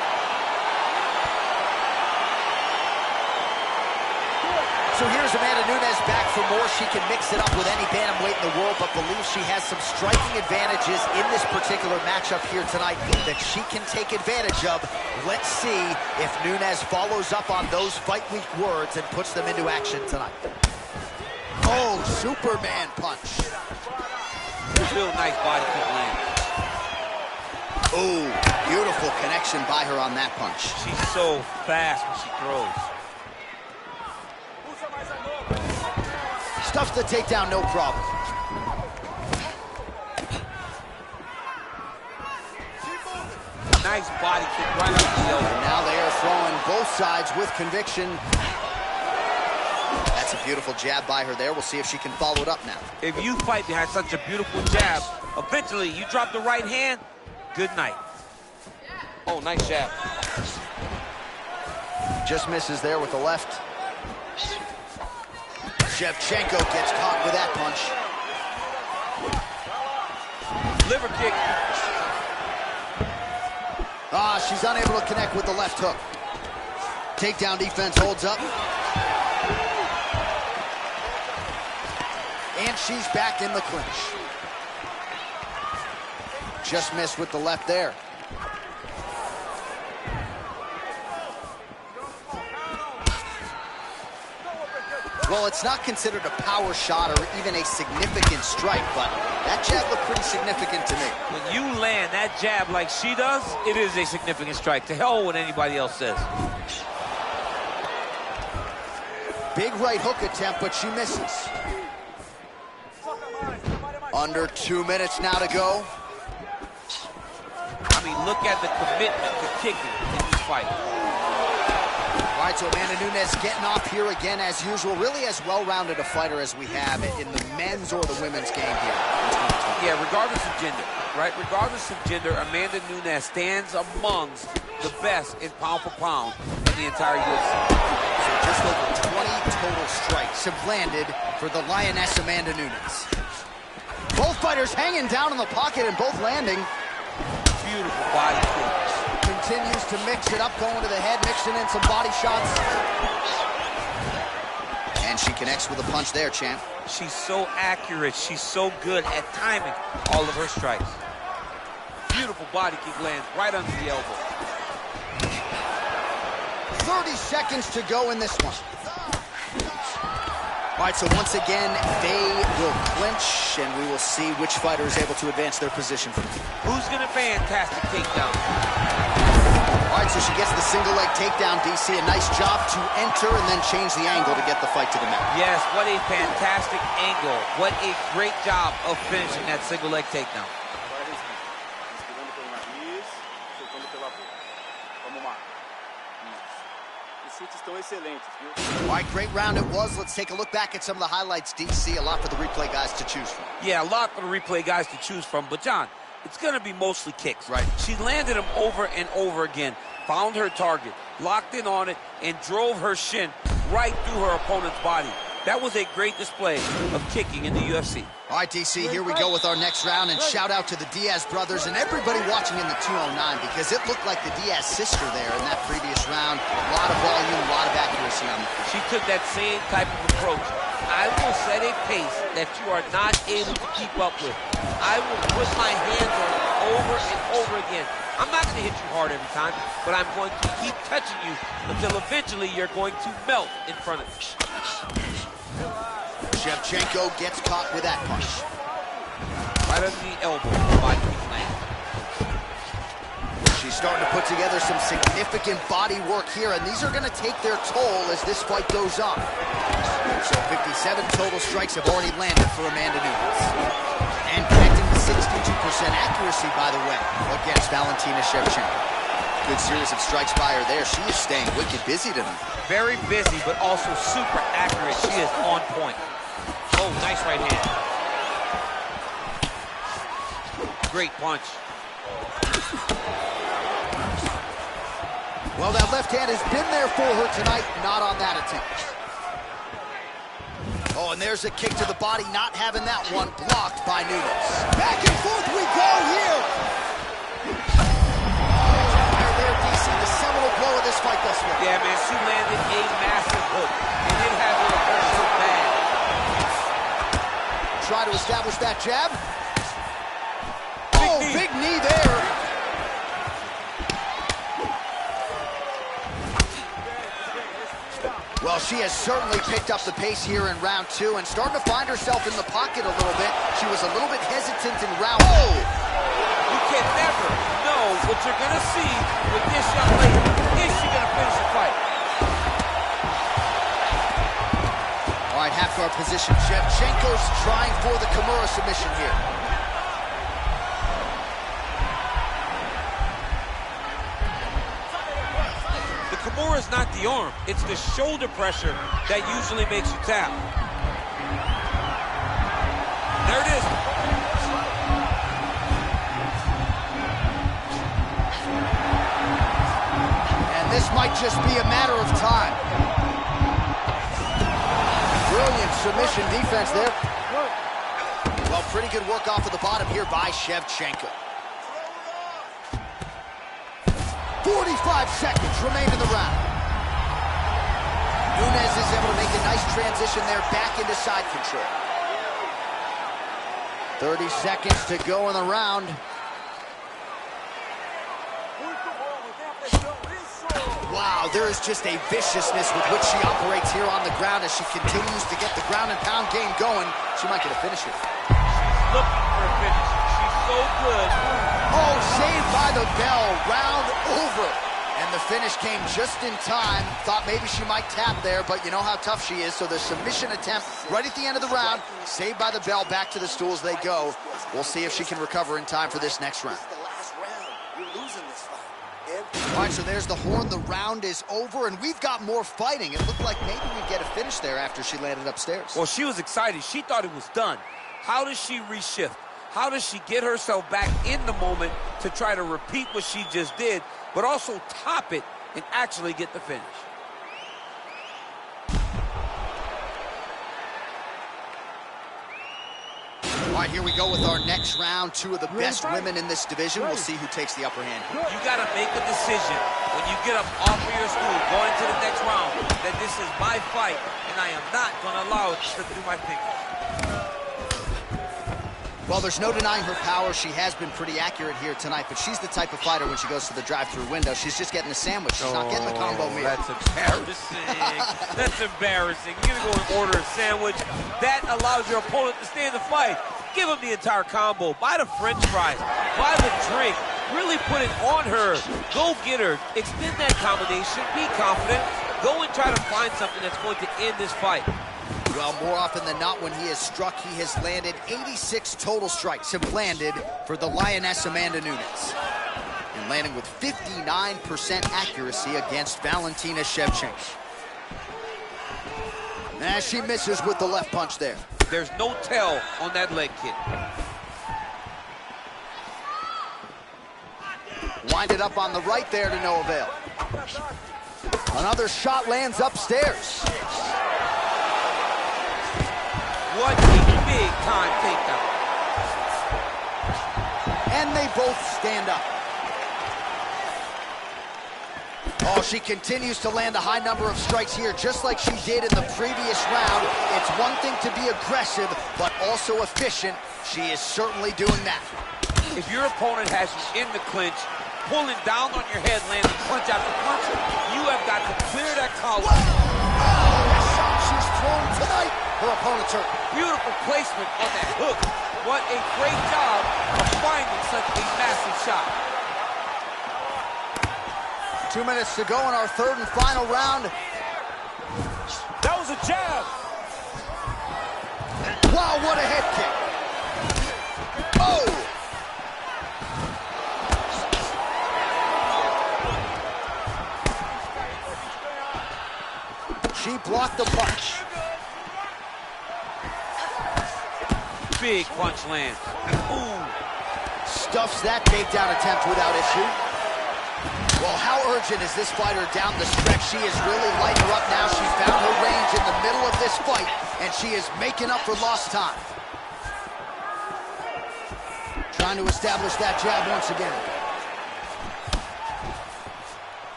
So here's Amanda Nunes back for more. She can mix it up with any bantamweight in the world, but believes she has some striking advantages in this particular matchup here tonight that she can take advantage of. Let's see if Nunes follows up on those fight week words and puts them into action tonight. Oh, Superman punch. Real nice body kick land. Oh, beautiful connection by her on that punch. She's so fast when she throws. Stuffs the takedown, no problem. Nice body kick right up the elbow. And now they are throwing both sides with conviction. That's a beautiful jab by her there. We'll see if she can follow it up now. If you fight behind such a beautiful jab, eventually you drop the right hand, good night. Oh, nice jab. Just misses there with the left. Shevchenko gets caught with that punch. Liver kick. Ah, she's unable to connect with the left hook. Takedown defense holds up. And she's back in the clinch. Just missed with the left there. Well, it's not considered a power shot or even a significant strike, but that jab looked pretty significant to me. When you land that jab like she does, it is a significant strike. To hell with what anybody else says. Big right hook attempt, but she misses. Under 2 minutes now to go. I mean, look at the commitment to kicking in this fight. All right, so Amanda Nunes getting off here again as usual. Really as well-rounded a fighter as we have in the men's or the women's game here. Yeah, regardless of gender, right? Regardless of gender, Amanda Nunes stands amongst the best in pound for pound in the entire UFC. So just over 20 total strikes have landed for the Lioness Amanda Nunes. Both fighters hanging down in the pocket and both landing. Beautiful body kick. Continues to mix it up, going to the head, mixing in some body shots. And she connects with a punch there, champ. She's so accurate. She's so good at timing all of her strikes. Beautiful body kick lands right under the elbow. 30 seconds to go in this one. All right, so once again, they will clinch, and we will see which fighter is able to advance their position. Who's gonna fantastic takedown? All right, so she gets the single leg takedown, DC. A nice job to enter and then change the angle to get the fight to the mat. Yes, what a fantastic angle. What a great job of finishing that single leg takedown. Inspirando pelo nariz, soltando pela boca. Vamos lá. Isso. Os chutes estão excelentes, viu? All right, great round it was. Let's take a look back at some of the highlights, DC. A lot for the replay guys to choose from. Yeah, a lot for the replay guys to choose from. But, John, it's going to be mostly kicks. Right. She landed them over and over again, found her target, locked in on it, and drove her shin right through her opponent's body. That was a great display of kicking in the UFC. All right, DC, here we go with our next round, and shout out to the Diaz brothers and everybody watching in the 209, because it looked like the Diaz sister there in that previous round. A lot of volume, a lot of accuracy on the feet. She took that same type of approach. I will set a pace that you are not able to keep up with. I will put my hands on it over and over again. I'm not going to hit you hard every time, but I'm going to keep touching you until eventually you're going to melt in front of me. Shevchenko gets caught with that punch. Right under the elbow, body land. She's starting to put together some significant body work here, and these are going to take their toll as this fight goes on. So 57 total strikes have already landed for Amanda Nunes. And connecting with 62% accuracy, by the way, against Valentina Shevchenko. Good series of strikes by her there. She is staying wicked busy tonight. Very busy, but also super accurate. She is on point. Oh, nice right hand. Great punch. Well, that left hand has been there for her tonight, not on that attempt. Oh, and there's a kick to the body, not having that one blocked by Nunes. Back and forth we go here. There, DC, the seminal blow of this fight thus far. Yeah, man, she landed a massive hook, and it had her hurt so bad. Try to establish that jab. Big knee there. Well, she has certainly picked up the pace here in round two and starting to find herself in the pocket a little bit. She was a little bit hesitant in round one. You can never know what you're going to see with this young lady. Is she going to finish the fight? All right, half guard position. Shevchenko's trying for the Kimura submission here. Kimura is not the arm. It's the shoulder pressure that usually makes you tap. There it is. And this might just be a matter of time. Brilliant submission defense there. Well, pretty good work off of the bottom here by Shevchenko. 45 seconds remain in the round. Nunes is able to make a nice transition there back into side control. 30 seconds to go in the round. Wow, there is just a viciousness with which she operates here on the ground as she continues to get the ground and pound game going. She might get a finish here. She's looking for a finish. She's so good. Oh, saved by the bell, round over. And the finish came just in time. Thought maybe she might tap there, but you know how tough she is. So the submission attempt right at the end of the round, saved by the bell, back to the stools they go. We'll see if she can recover in time for this next round. All right, so there's the horn. The round is over, and we've got more fighting. It looked like maybe we'd get a finish there after she landed upstairs. Well, she was excited. She thought it was done. How does she reshift? How does she get herself back in the moment to try to repeat what she just did, but also top it and actually get the finish? All right, here we go with our next round. Two of the best women in this division. We'll see who takes the upper hand. You got to make a decision when you get up off of your stool, going to the next round, that this is my fight, and I am not going to allow it to slip through my fingers. Well, there's no denying her power. She has been pretty accurate here tonight, but she's the type of fighter when she goes to the drive-thru window. She's just getting the sandwich. She's not getting the combo meal. That's embarrassing. That's embarrassing. You're going to go and order a sandwich. That allows your opponent to stay in the fight. Give him the entire combo. Buy the French fries. Buy the drink. Really put it on her. Go get her. Extend that combination. Be confident. Go and try to find something that's going to end this fight. Well, more often than not, when he has struck, he has landed 86 total strikes have landed for the Lioness Amanda Nunes. And landing with 59% accuracy against Valentina Shevchenko. As she misses with the left punch there. There's no tell on that leg kick. Winded up on the right there to no avail. time takedown. And they both stand up. Oh, she continues to land a high number of strikes here, just like she did in the previous round. It's one thing to be aggressive, but also efficient. She is certainly doing that. If your opponent has you in the clinch, pulling down on your head, landing punch after punch, you have got to clear that collar. Oh, the shot she's thrown tonight. Her opponent's hurt. Beautiful placement on that hook. What a great job of finding such a massive shot. 2 minutes to go in our third and final round. That was a jab. Wow, what a head kick. Oh! She blocked the punch. Big punch lands. Ooh. Stuffs that takedown attempt without issue. Well, how urgent is this fighter down the stretch? She is really lighting her up now. She found her range in the middle of this fight, and she is making up for lost time. Trying to establish that jab once again.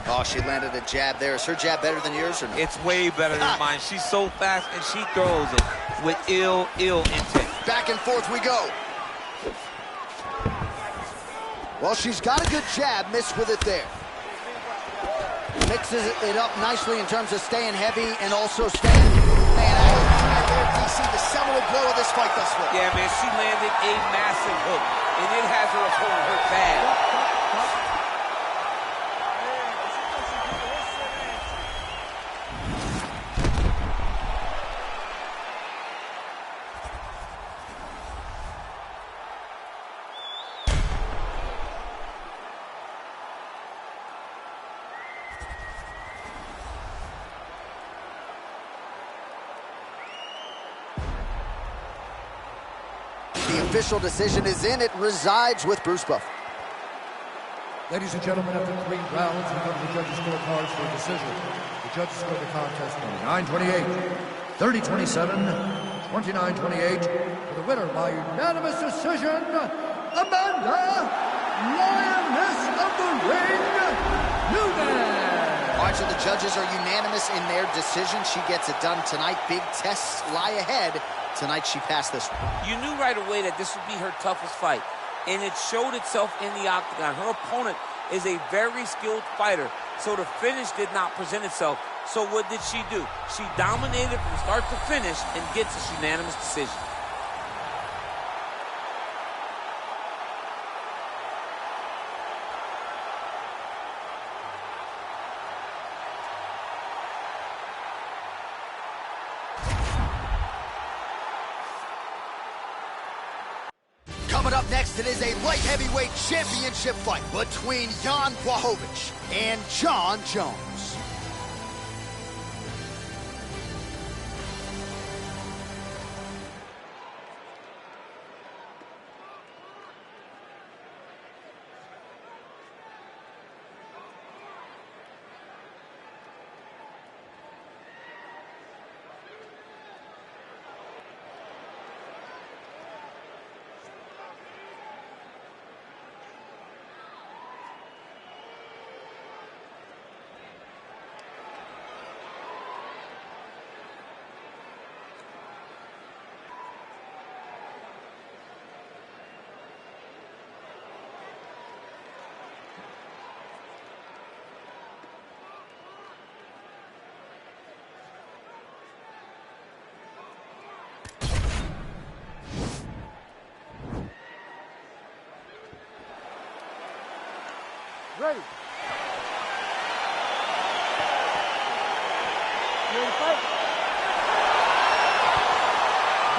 Oh, she landed a jab there. Is her jab better than yours or no? It's way better than mine. She's so fast, and she throws it with ill intent. Back and forth we go. Well, she's got a good jab, missed with it there. Mixes it up nicely in terms of staying heavy and also staying... Man, I there, DC, the seminal blow of this fight thus far. Yeah, man, she landed a massive hook, and it has her opponent hurt bad. The official decision is in. It resides with Bruce Buffer. Ladies and gentlemen, after 3 rounds, we go to the judges' scorecards for a decision. The judges scored the contest 29-28, 30-27, 29-28. For the winner by unanimous decision, Amanda, Lioness of the Ring, Nunes. All right, so the judges are unanimous in their decision. She gets it done tonight. Big tests lie ahead. Tonight, she passed this one. You knew right away that this would be her toughest fight, and it showed itself in the octagon. Her opponent is a very skilled fighter, so the finish did not present itself. So what did she do? She dominated from start to finish and gets a unanimous decision. Coming up next, it is a light heavyweight championship fight between Jan Blachowicz and Jon Jones. Ready. You ready to fight?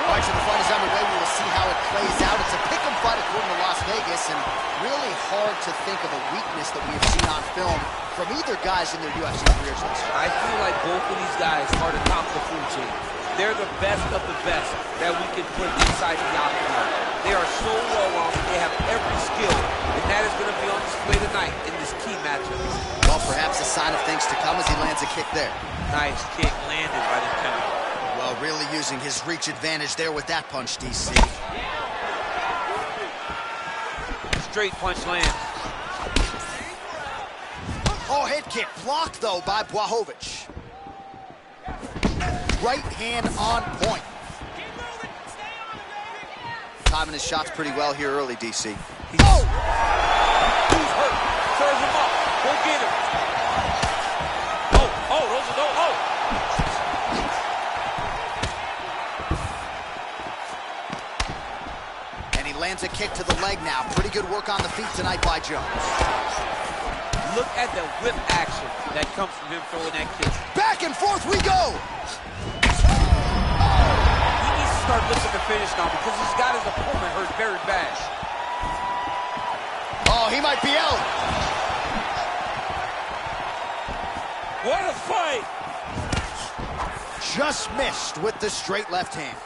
All right, so the fight is underway. We will see how it plays out. It's a pick'em fight according to Las Vegas, and really hard to think of a weakness that we have seen on film from either guys in their UFC careers this year. I feel like both of these guys are the top of the food chain. They're the best of the best that we can put inside the octagon. They are so well-rounded. They have every skill, and that is going to be on display tonight in this key matchup. Well, perhaps a sign of things to come as he lands a kick there. Nice kick landed by the General. Well Oh, really using his reach advantage there with that punch, DC. Straight punch lands. Oh, head kick blocked, though, by Blachowicz. Right hand on point. Timing his shots pretty well here early, DC. Oh! He's hurt. Serves him up. Go get him. Oh, those are those. Oh! And he lands a kick to the leg now. Pretty good work on the feet tonight by Jones. Look at the whip action that comes from him throwing that kick. Back and forth we go! He needs to start looking to finish now because he's got his opponent hurt very bad. Oh, he might be out. What a fight! Just missed with the straight left hand.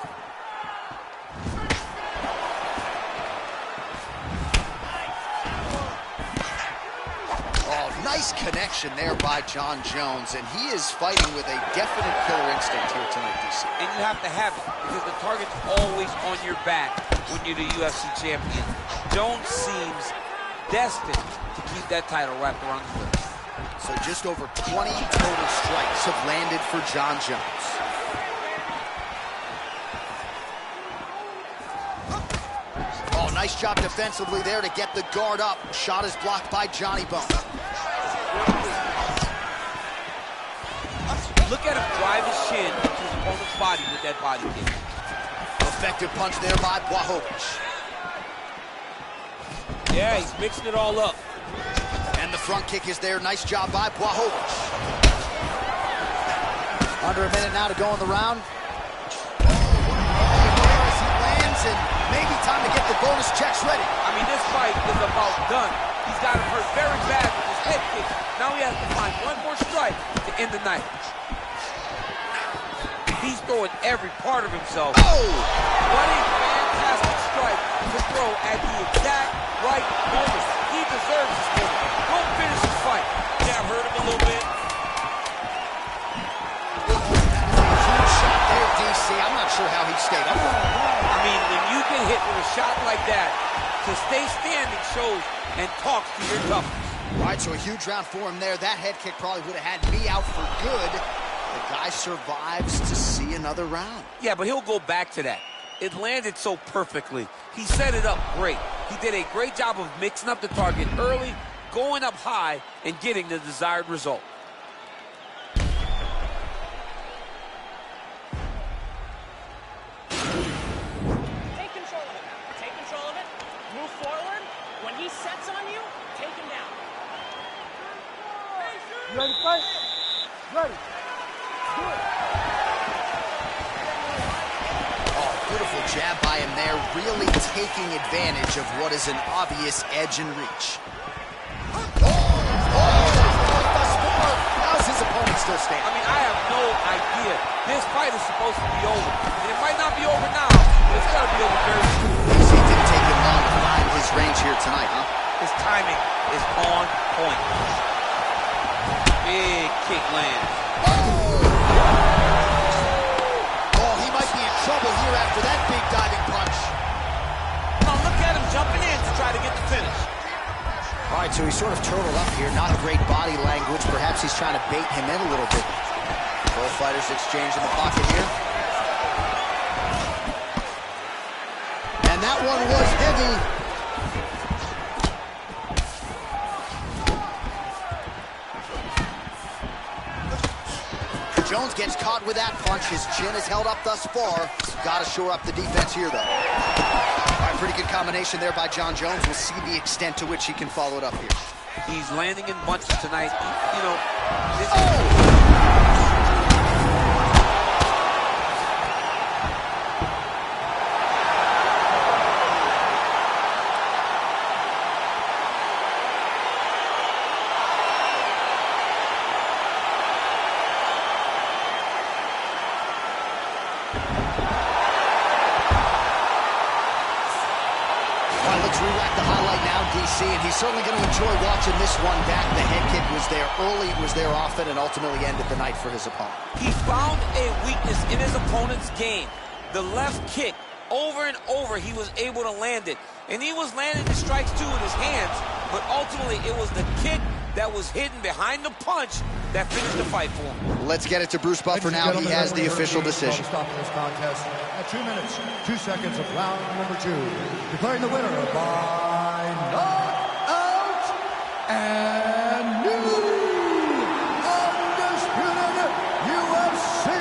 Nice connection there by Jon Jones, and he is fighting with a definite killer instinct here tonight, DC. And you have to have it, because the target's always on your back when you're the UFC champion. Jones seems destined to keep that title wrapped around his waist. So just over 20 total strikes have landed for Jon Jones. Oh, nice job defensively there to get the guard up. Shot is blocked by Johnny Bone. Look at him drive his shin into his opponent's body with that body kick. Effective punch there by Blachowicz. Yeah, he's mixing it all up. And the front kick is there. Nice job by Blachowicz. Under a minute now to go in the round. As he lands, and maybe time to get the bonus checks ready. I mean, this fight is about done. He's got him hurt very bad with his head kick. Now he has to find one more strike to end the night. He's throwing every part of himself. Oh! What a fantastic strike to throw at the exact right moment. He deserves this moment. Go finish his fight. Yeah, hurt him a little bit. Huge shot there, DC. I'm not sure how he stayed up. I mean, when you get hit with a shot like that, to stay standing shows and talks to your toughness. All right, so a huge round for him there. That head kick probably would have had me out for good. The guy survives to see another round. Yeah, but he'll go back to that. It landed so perfectly. He set it up great. He did a great job of mixing up the target early, going up high, and getting the desired result. Take control of it. Take control of it. Move forward. When he sets on you, take him down. You ready to fight? Ready. Oh, beautiful jab by him there, really taking advantage of what is an obvious edge and reach. How's his opponent still standing? I mean, I have no idea. This fight is supposed to be over. And it might not be over now, but it's got to be over very soon. DC didn't take him long to find his range here tonight, huh? His timing is on point. Big kick lands. Oh, he might be in trouble here after that big diving punch. Now look at him jumping in to try to get the finish. All right, so he's sort of turtled up here. Not great body language. Perhaps he's trying to bait him in a little bit. Both fighters exchange in the pocket here. And that one was heavy. Jones gets caught with that punch. His chin is held up thus far. Got to shore up the defense here, though. All right, pretty good combination there by Jon Jones. We'll see the extent to which he can follow it up here. He's landing in bunches tonight. You know, this Let's re-rack the highlight now. DC, and he's certainly going to enjoy watching this one back. The head kick was there early, was there often, and ultimately ended the night for his opponent. He found a weakness in his opponent's game. The left kick, over and over, he was able to land it. And he was landing the strikes, too, with his hands, but ultimately it was the kick that was hidden behind the punch that finished the fight for him. Let's get it to Bruce Buffer now. He has the official decision. Stopping this contest at 2 minutes, 2 seconds of round number 2. Declaring the winner by knockout and new undisputed UFC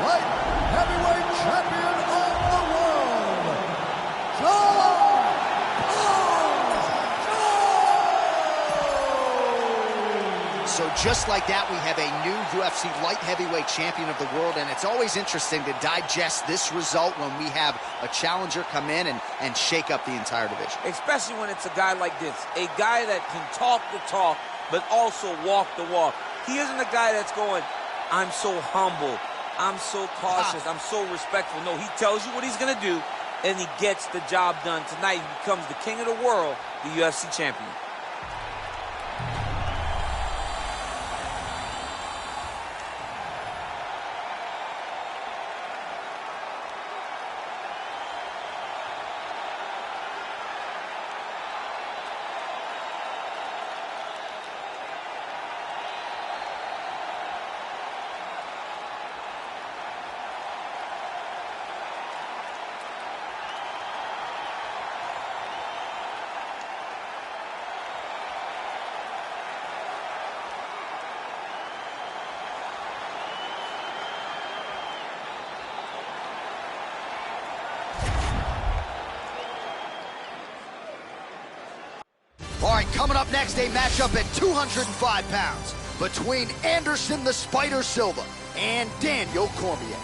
light heavyweight champion of the world, So just like that, we have a new UFC light heavyweight champion of the world, and it's always interesting to digest this result when we have a challenger come in and shake up the entire division. Especially when it's a guy like this, a guy that can talk the talk, but also walk the walk. He isn't a guy that's going, I'm so humble, I'm so cautious, I'm so respectful. No, he tells you what he's going to do, and he gets the job done. Tonight, he becomes the king of the world, the UFC champion. All right, coming up next, a matchup at 205 pounds between Anderson the Spider Silva and Daniel Cormier.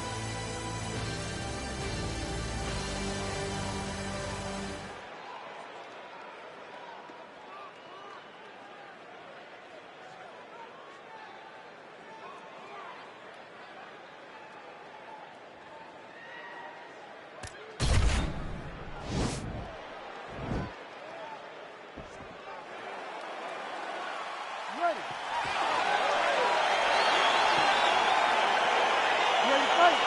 Ready. Ready to fight.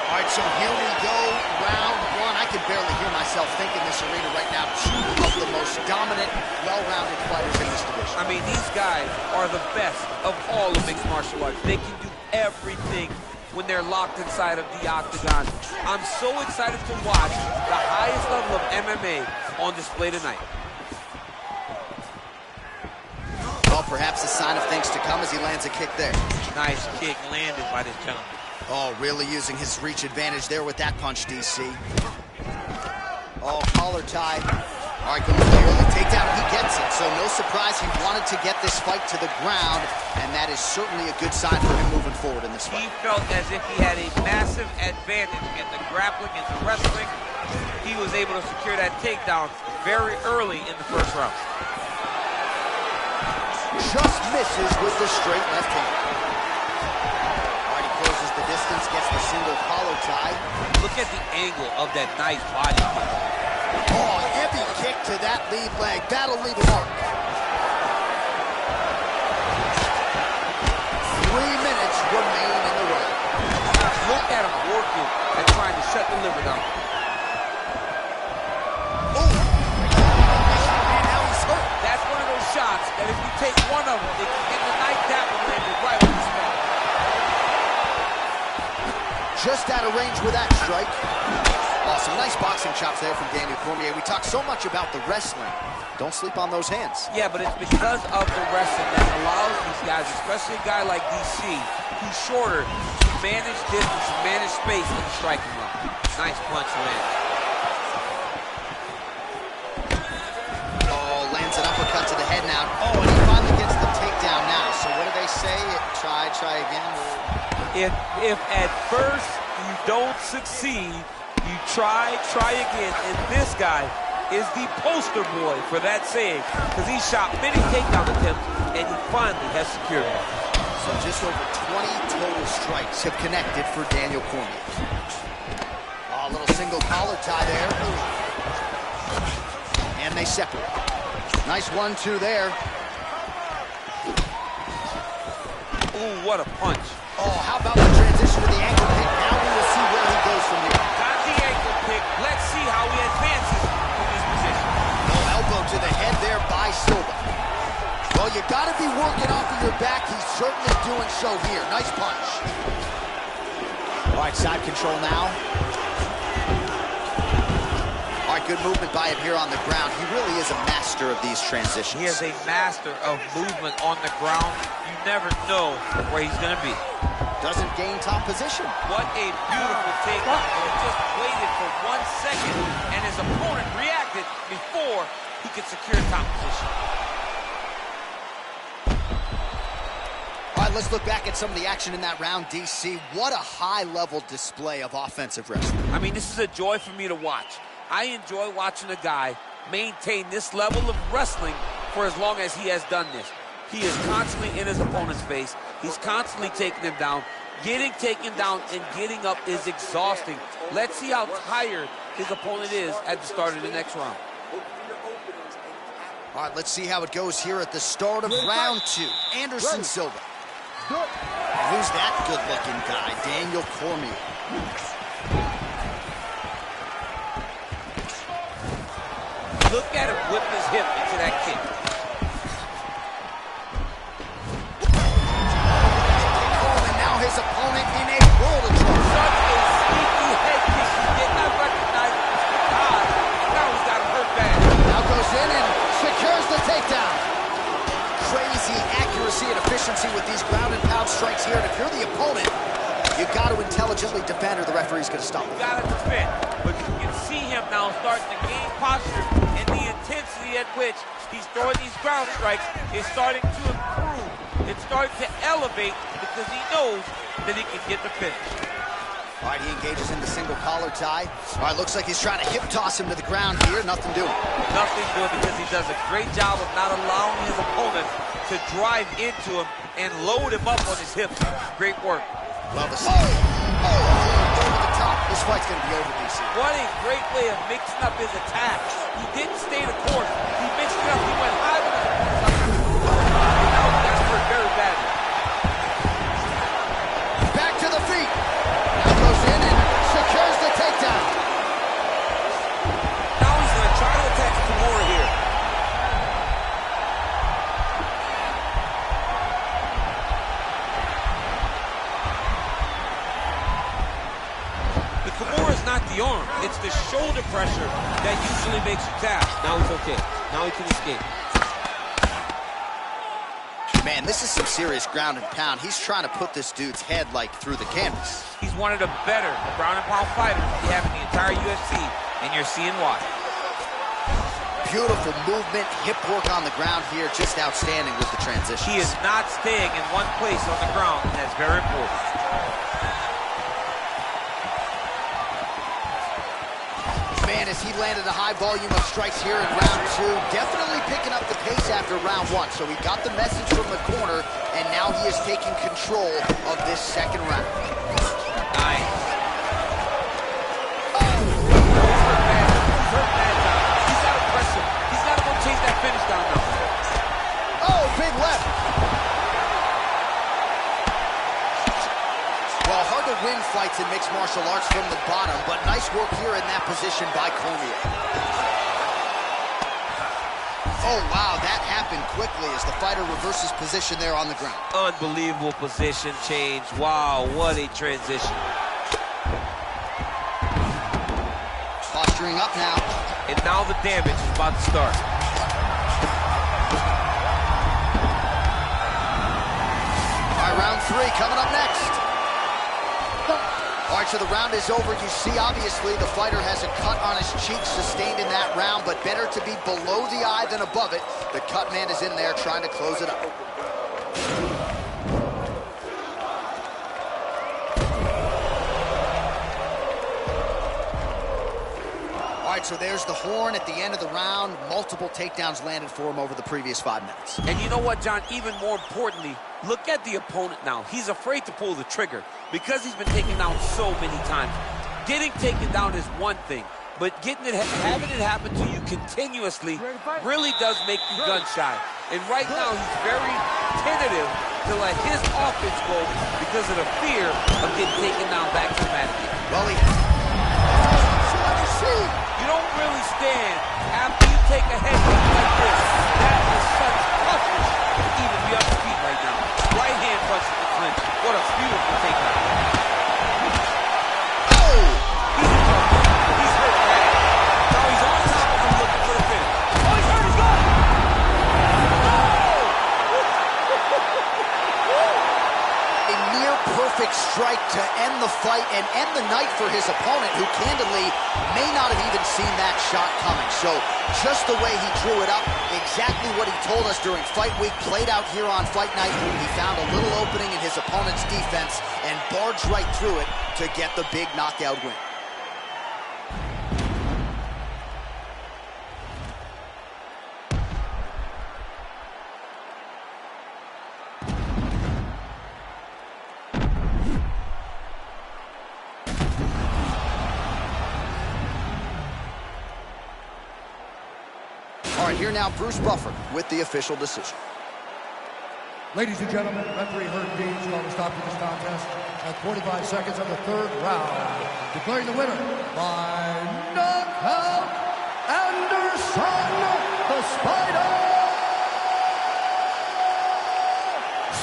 All right, so here we go, round one. I can barely hear myself think in this arena right now. Two of the most dominant, well-rounded fighters in this division. I mean, these guys are the best of all of mixed martial arts. They can do everything when they're locked inside of the octagon. I'm so excited to watch the highest level of MMA on display tonight. Well, perhaps a sign of things to come as he lands a kick there. Nice kick landed by this gentleman. Oh, really using his reach advantage there with that punch, DC. Oh, collar tie. All right, going for the early takedown. He gets it, so no surprise he wanted to get this fight to the ground, and that is certainly a good sign for him moving forward in this fight. He felt as if he had a massive advantage in the grappling and the wrestling. He was able to secure that takedown very early in the first round. Just misses with the straight left hand. All right, he closes the distance, gets the single collar tie. Look at the angle of that nice body kick. Oh, heavy kick to that lead leg. That'll leave a mark. 3 minutes remain in the round. Look at him working and trying to shut the liver down. That's one of those shots that if you take one of them, it can get the knife that one landed right on the spot. Just out of range with that strike. Oh, some nice boxing chops there from Daniel Cormier. We talk so much about the wrestling. Don't sleep on those hands. Yeah, but it's because of the wrestling that allows these guys, especially a guy like DC, who's shorter, to manage distance, to manage space in the striking round. Nice punch land. Lands an uppercut to the head now. Oh, and he finally gets the takedown now. So what do they say? Try again? If at first you don't succeed, you try again. And this guy is the poster boy for that saying, because he shot many takedown attempts, and he finally has secured one. So just over 20 total strikes have connected for Daniel Cormier. A little single collar tie there. And they separate. Nice 1-2 there. Ooh, what a punch. Oh, how about the transition to the ankle pick? Now we will see where he goes from here. Got the ankle pick. Let's see how he advances from this position. No elbow to the head there by Silva. Well, you got to be working off of your back. He's certainly doing so here. Nice punch. All right, side control now. All right, good movement by him here on the ground. He really is a master of these transitions. He is a master of movement on the ground. You never know where he's going to be. Doesn't gain top position. What a beautiful takedown. He just waited for 1 second, and his opponent reacted before he could secure top position. All right, let's look back at some of the action in that round, DC. What a high-level display of offensive wrestling. I mean, this is a joy for me to watch. I enjoy watching a guy maintain this level of wrestling for as long as he has done this. He is constantly in his opponent's face. He's constantly taking him down. Getting taken down and getting up is exhausting. Let's see how tired his opponent is at the start of the next round. All right, let's see how it goes here at the start of round 2. Anderson Silva. And who's that good-looking guy? Daniel Cormier. Look at him whip his hip into that kick. And now his opponent in a world of trouble. Such a sneaky head kick. He did not recognize it was the guy. Now he's got him hurt bad. Now goes in and secures the takedown. Crazy accuracy and efficiency with these ground and pound strikes here. And if you're the opponent, you got to intelligently defend or the referee's going to stop it. You got to defend. But you can see him now starting to gain posture, and the intensity at which he's throwing these ground strikes is starting to improve. It's starting to elevate because he knows that he can get the finish. All right, he engages in the single collar tie. All right, looks like he's trying to hip toss him to the ground here. Nothing doing. Nothing doing because he does a great job of not allowing his opponent to drive into him and load him up on his hips. Great work. Love the over the top. This fight's going to be over, DC. What a great way of mixing up his attacks. He didn't stay the course. He mixed it up. He went high with his opponent. And now he got hurt very badly. Back to the feet. Now goes in and secures the takedown. Now he's going to try to attack Kimura here. The Kimura is not the arm. It's the shoulder pressure that usually makes you tap. Now he's okay. Now he can escape. Man, this is some serious ground and pound. He's trying to put this dude's head, like, through the canvas. He's one of the better ground and pound fighters we have in the entire UFC, and you're seeing why. Beautiful movement, hip work on the ground here, just outstanding with the transition. He is not staying in one place on the ground, and that's very important. Man, as he landed a high volume of strikes here in round 2, definitely picking up the pace after round 1. So he got the message from the corner, and now he is taking control of this second round. Nice. Oh! He's hurt bad now. He's got to press him. He's got to go chase that finish down now. Oh, big left. Well, hard to win fights in mixed martial arts from the bottom, but nice work here in that position by Cormier. Oh, wow, that happened quickly as the fighter reverses position there on the ground. Unbelievable position change. Wow, what a transition. Posturing up now. And now the damage is about to start. All right, round 3 coming up next. All right, so the round is over. You see, obviously, the fighter has a cut on his cheek sustained in that round, but better to be below the eye than above it. The cut man is in there trying to close it up. All right, so there's the horn at the end of the round. Multiple takedowns landed for him over the previous 5 minutes. And you know what, John? Even more importantly, look at the opponent now. He's afraid to pull the trigger because he's been taken down so many times. Getting taken down is one thing, but having it happen to you continuously really does make you gun shy. And right now, he's very tentative to let his offense go because of the fear of getting taken down back to the mat again. Well, you don't really stand after you take a head kick like this. That is such toughness to even be on his feet right now. Right hand punches the clinch. What a beautiful takedown. oh! He's hurt bad. Now he's on top of him looking for the finish. Oh, he's hurt. He's gone. A near perfect strike to end the fight and end the night for his opponent, who candidly may not have even seen that shot coming. So just the way he drew it up, exactly what he told us during fight week, played out here on fight night. He found a little opening in his opponent's defense and barged right through it to get the big knockout win. All right, here now, Bruce Buffer with the official decision. Ladies and gentlemen, referee Herb Dean's going to stop this contest at 45 seconds of the third round, declaring the winner by knockout, Anderson the Spider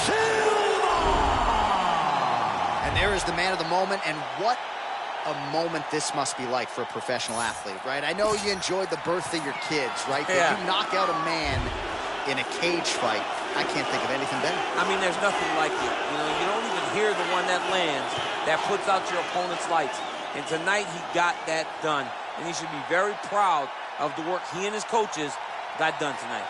Silva! And there is the man of the moment, and what a moment this must be like for a professional athlete, right? I know you enjoyed the birth of your kids, right? Yeah. But you knock out a man in a cage fight, I can't think of anything better. I mean, there's nothing like it. You know, you don't even hear the one that lands, that puts out your opponent's lights. And tonight, he got that done. And he should be very proud of the work he and his coaches got done tonight.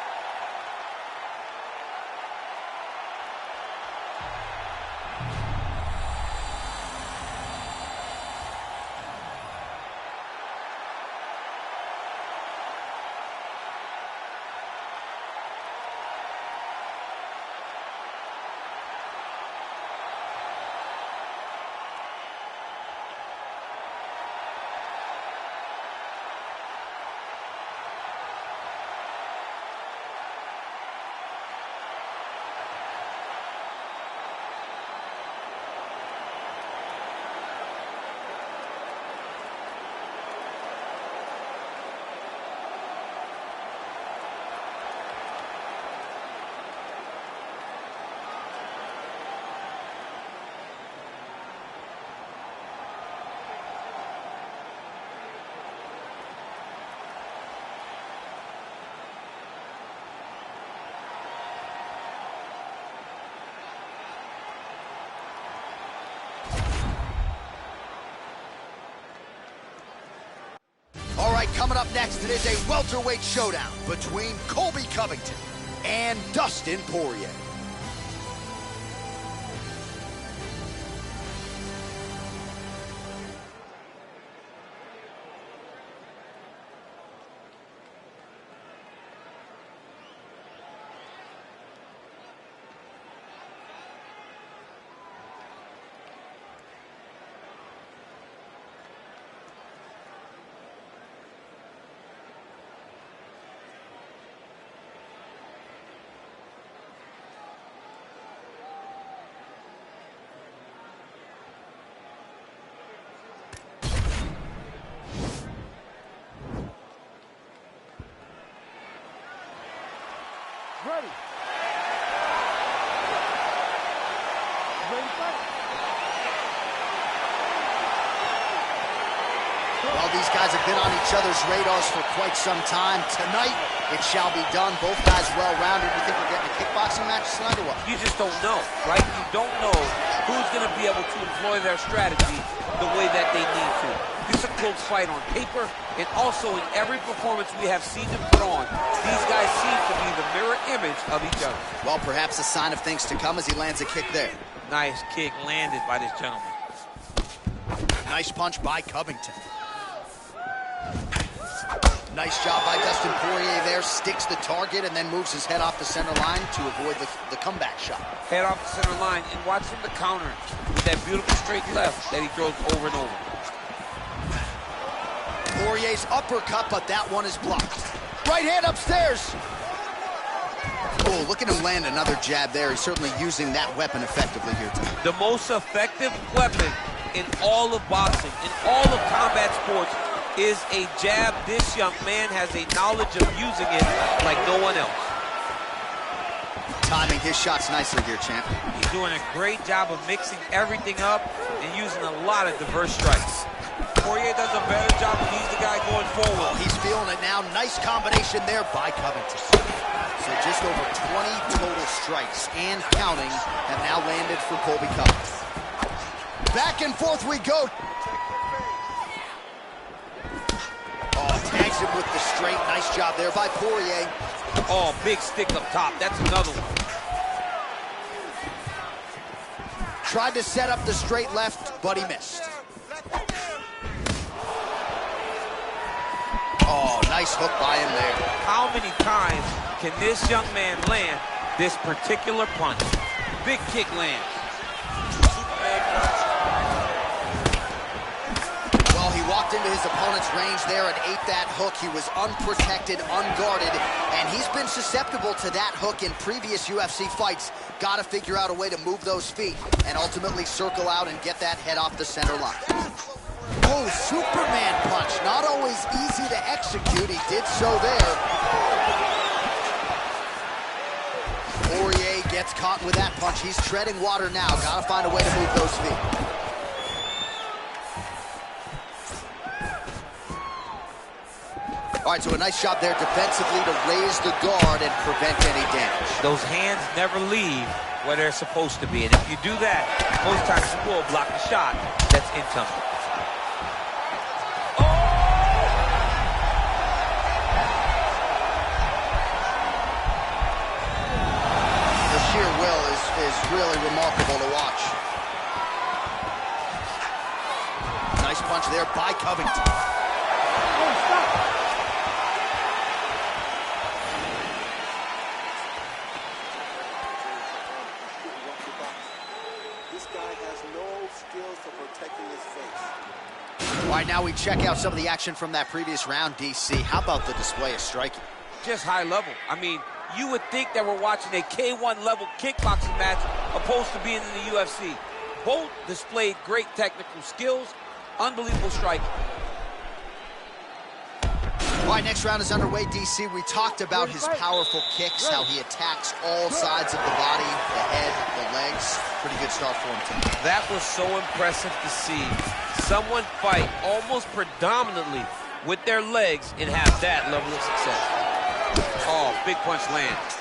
All right, coming up next, it is a welterweight showdown between Colby Covington and Dustin Poirier. Ready. Ready, fight. Well, these guys have been on each other's radars for quite some time. Tonight, it shall be done. Both guys well-rounded. You think we're getting a kickboxing match tonight or what? You just don't know, right? You don't know who's going to be able to employ their strategy the way that they need to. This is a close fight on paper, and also in every performance we have seen them put on. These guys seem to be the mirror image of each other. Well, perhaps a sign of things to come as he lands a kick there. Nice kick landed by this gentleman. Nice punch by Covington. Nice job by Dustin Poirier there. Sticks the target and then moves his head off the center line to avoid the comeback shot. Head off the center line, and watch him the counter with that beautiful straight left that he throws over and over. Poirier's uppercut, but that one is blocked. Right hand upstairs. Oh, look at him land another jab there. He's certainly using that weapon effectively here tonight. The most effective weapon in all of boxing, in all of combat sports, is a jab. This young man has a knowledge of using it like no one else. Timing his shots nicely here, champ. He's doing a great job of mixing everything up and using a lot of diverse strikes. Poirier does a better job when he's the guy going forward. Oh, he's feeling it now. Nice combination there by Covington. So just over 20 total strikes and counting have now landed for Colby Covington. Back and forth we go. Oh, tags him with the straight. Nice job there by Poirier. Oh, big stick up top. That's another one. Tried to set up the straight left, but he missed. Oh, nice hook by him there. How many times can this young man land this particular punch? Big kick lands. Well, he walked into his opponent's range there and ate that hook. He was unprotected, unguarded, and he's been susceptible to that hook in previous UFC fights. Got to figure out a way to move those feet and ultimately circle out and get that head off the center line. Oh, Superman punch. Not always easy to execute. He did so there. Poirier gets caught with that punch. He's treading water now. Got to find a way to move those feet. All right, so a nice job there defensively to raise the guard and prevent any damage. Those hands never leave where they're supposed to be. And if you do that, most times you will block the shot that's incoming. The sheer will is really remarkable to watch. Nice punch there by Covington. Oh, stop. This guy has no skills for protecting his face. All right, now we check out some of the action from that previous round, DC. How about the display of striking? Just high level. I mean, you would think that we're watching a K1 level kickboxing match opposed to being in the UFC. Both displayed great technical skills, unbelievable striking. All right, next round is underway, DC. We talked about his powerful kicks, how he attacks all sides of the body, the head, the legs. Pretty good start for him tonight. That was so impressive to see. Someone fight almost predominantly with their legs and have that level of success. Oh, big punch lands.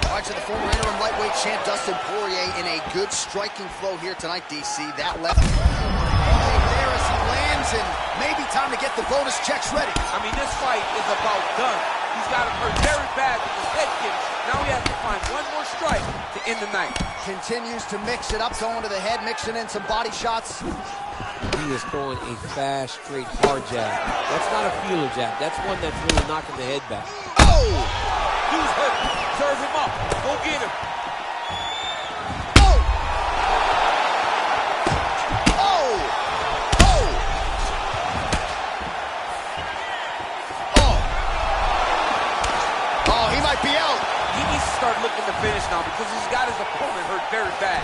All right, so the former interim lightweight champ Dustin Poirier in a good striking flow here tonight, DC. That left there as he lands, and maybe time to get the bonus checks ready. I mean, this fight is about done. He's got him hurt very bad with his head kick. Now he has to find one more strike to end the night. Continues to mix it up, going to the head, mixing in some body shots. He is throwing a fast, straight, hard jab. That's not a feeler jab. That's one that's really knocking the head back. Oh! Dude's hurt. Serve him up. Go get him. Oh! Oh! Oh! Oh! Oh, he might be out. He needs to start looking to finish now because he's got his opponent hurt very bad.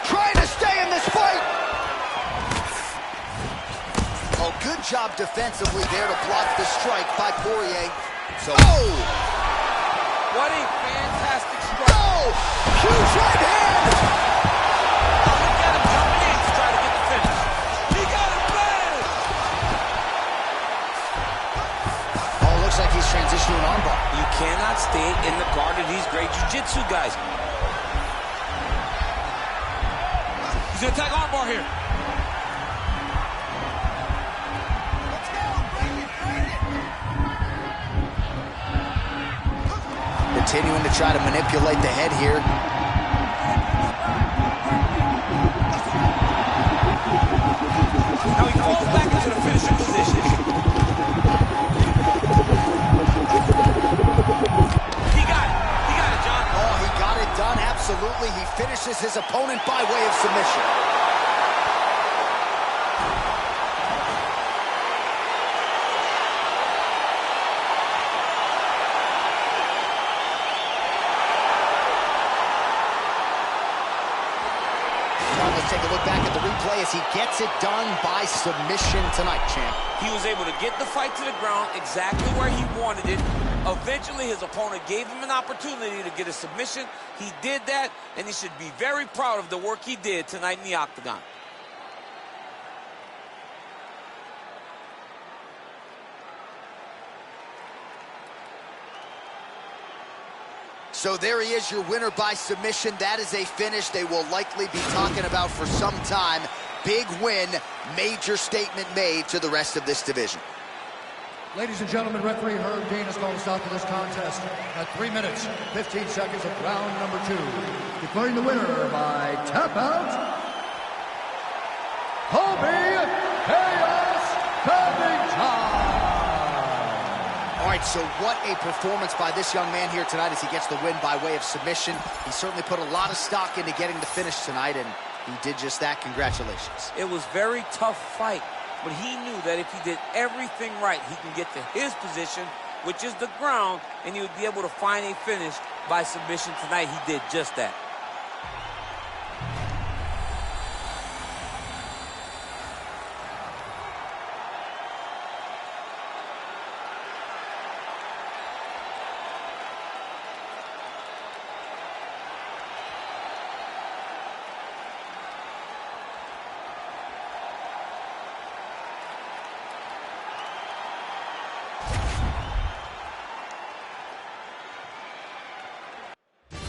Trying to stay in this fight. Oh, good job defensively there to block the strike by Poirier. So, oh! What a fantastic strike. Oh! Huge right hand! Oh, look at him jumping in to try to get the finish. He got it bad! Oh, looks like he's transitioning an armbar. You cannot stay in the guard of these great jiu-jitsu guys. He's gonna attack armbar here. Continuing to try to manipulate the head here. Now he falls back into the finishing position. He got it, John. Oh, he got it done, absolutely. He finishes his opponent by way of submission. All right, let's take a look back at the replay as he gets it done by submission tonight, champ. He was able to get the fight to the ground exactly where he wanted it. Eventually, his opponent gave him an opportunity to get a submission. He did that, and he should be very proud of the work he did tonight in the octagon. So there he is, your winner by submission. That is a finish they will likely be talking about for some time. Big win, major statement made to the rest of this division. Ladies and gentlemen, referee Herb Dean has called a stop to this contest at 3 minutes, 15 seconds of round number 2. Declaring the winner by tap out, Kobe Chaos Covington. All right, so what a performance by this young man here tonight as he gets the win by way of submission. He certainly put a lot of stock into getting the finish tonight, and he did just that. Congratulations. It was a very tough fight, but he knew that if he did everything right, he can get to his position, which is the ground, and he would be able to find a finish by submission tonight. He did just that.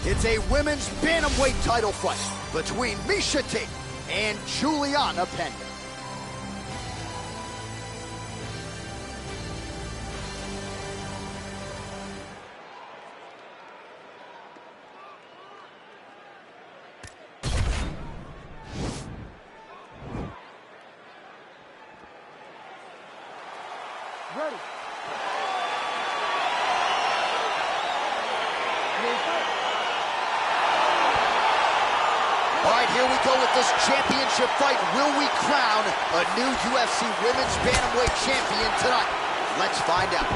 It's a women's bantamweight title fight between Miesha Tate and Juliana Pena. Ready. All right, here we go with this championship fight. Will we crown a new UFC Women's Bantamweight champion tonight? Let's find out.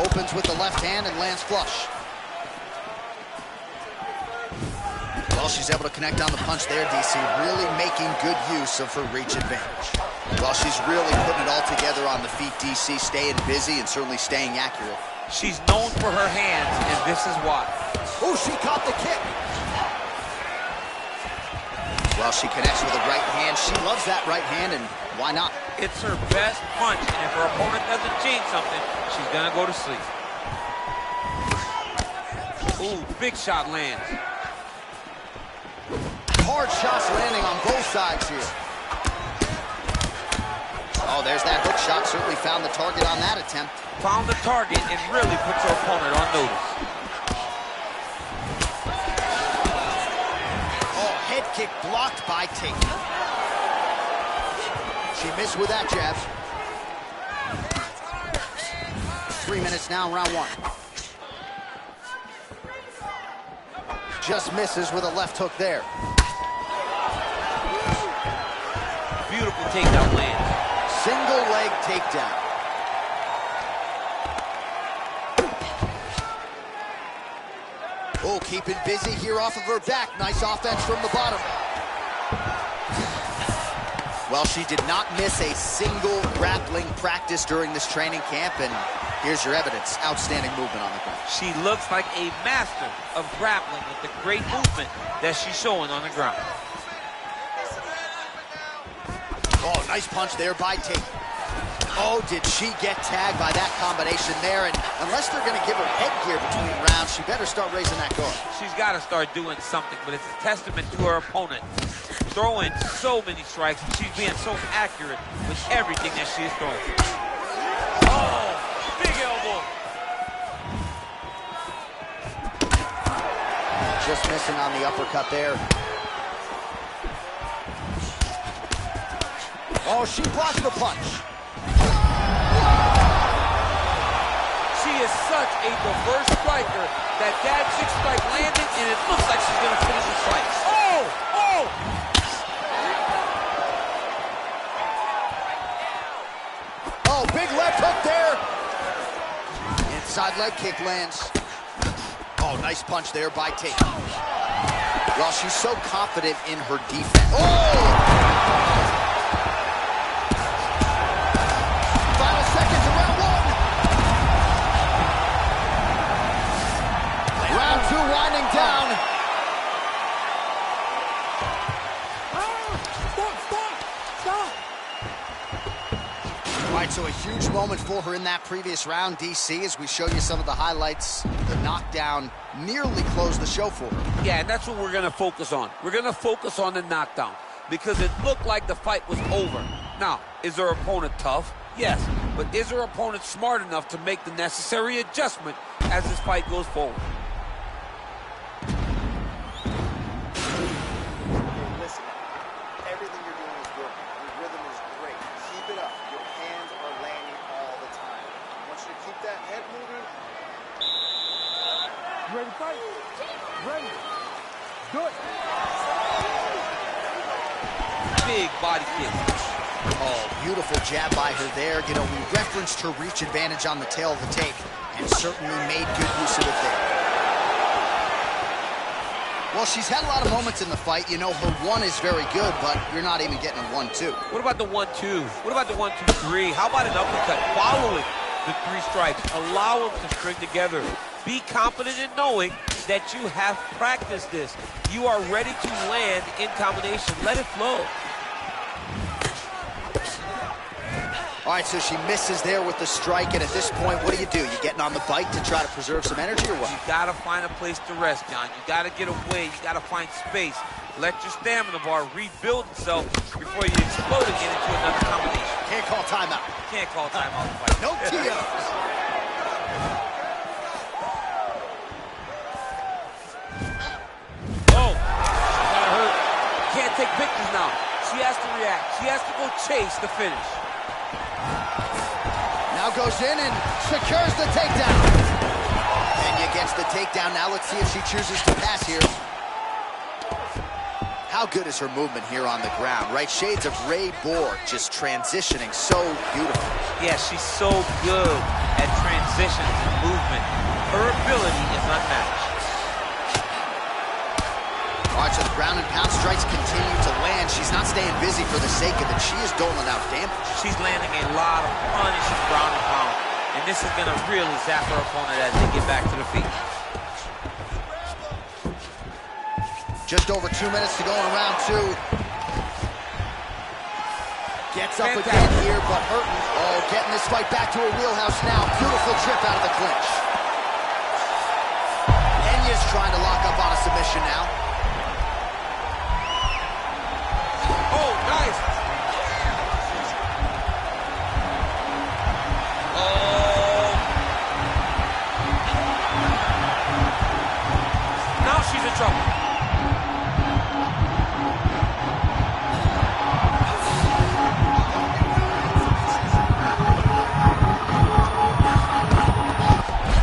Opens with the left hand and lands flush. Well, she's able to connect on the punch there, DC, really making good use of her reach advantage. Well, she's really putting it all together on the feet, DC, staying busy and certainly staying accurate. She's known for her hands, and this is why. Oh, she caught the kick. Well, she connects with a right hand. She loves that right hand, and why not? It's her best punch, and if her opponent doesn't change something, she's gonna go to sleep. Ooh, big shot lands. Hard shots landing on both sides here. Oh, there's that hook shot. Certainly found the target on that attempt. Found the target and really puts her opponent on notice. Oh, head kick blocked by Tate. She missed with that jab. 3 minutes now, round 1. Just misses with a left hook there. Beautiful takedown lands. Single leg takedown. Oh, keeping busy here off of her back. Nice offense from the bottom. Well, she did not miss a single grappling practice during this training camp, and here's your evidence. Outstanding movement on the ground. She looks like a master of grappling with the great movement that she's showing on the ground. Oh, nice punch there by Tate. Oh, did she get tagged by that combination there? And unless they're going to give her headgear between rounds, she better start raising that guard. She's got to start doing something, but it's a testament to her opponent. Throwing so many strikes, and she's being so accurate with everything that she is throwing. Oh, big elbow. Just missing on the uppercut there. Oh, she blocked the punch. She is such a diverse striker that 6-strike landed, and it looks like she's going to finish this fight. Oh! Oh! Oh, big left hook there. Inside leg kick lands. Oh, nice punch there by Tate. Well, she's so confident in her defense. Oh! Final seconds of round one. Round two winding down. All right, so a huge moment for her in that previous round, DC, as we show you some of the highlights. The knockdown nearly closed the show for her. Yeah, and that's what we're going to focus on. We're going to focus on the knockdown because it looked like the fight was over. Now, is her opponent tough? Yes, but is her opponent smart enough to make the necessary adjustment as this fight goes forward? Listen, everything you're doing is working. Your rhythm is great. Keep it up. Your hands are landing all the time. I want you to keep that head moving. You ready to fight? Ready. Good. Big body kick. Oh, beautiful jab by her there. You know, we referenced her reach advantage on the tail of the take and certainly made good use of it there. Well, she's had a lot of moments in the fight. You know, her one is very good, but you're not even getting a 1-2. What about the 1-2? What about the 1-2-3? How about an uppercut following the 3 strikes? Allow them to string together. Be confident in knowing that you have practiced this. You are ready to land in combination. Let it flow. All right, so she misses there with the strike, and at this point, what do? You getting on the bike to try to preserve some energy or what? You gotta find a place to rest, John. You gotta get away. You gotta find space. Let your stamina bar rebuild itself before you explode again into another combination. Can't call timeout. Can't call timeout the fight. No TMs. Oh, got hurt. Can't take pictures now. She has to react. She has to go chase the finish. Now goes in and secures the takedown. And you gets the takedown. Now let's see if she chooses to pass here. How good is her movement here on the ground, right? Shades of Ray Borg, just transitioning so beautiful. Yeah, she's so good at transitions and movement. Her ability is unmatched. All right, so the ground and pound strikes continue to land. She's not staying busy for the sake of it. She is doling out damage. She's landing a lot of punishing ground and pound. And this is going to really zap her opponent as they get back to the feet. Just over 2 minutes to go in round two. Gets up again here, but hurting. Oh, getting this fight back to her wheelhouse now. Beautiful trip out of the clinch. Enya's trying to lock up on a submission now. Oh, nice. Oh. Now she's in trouble.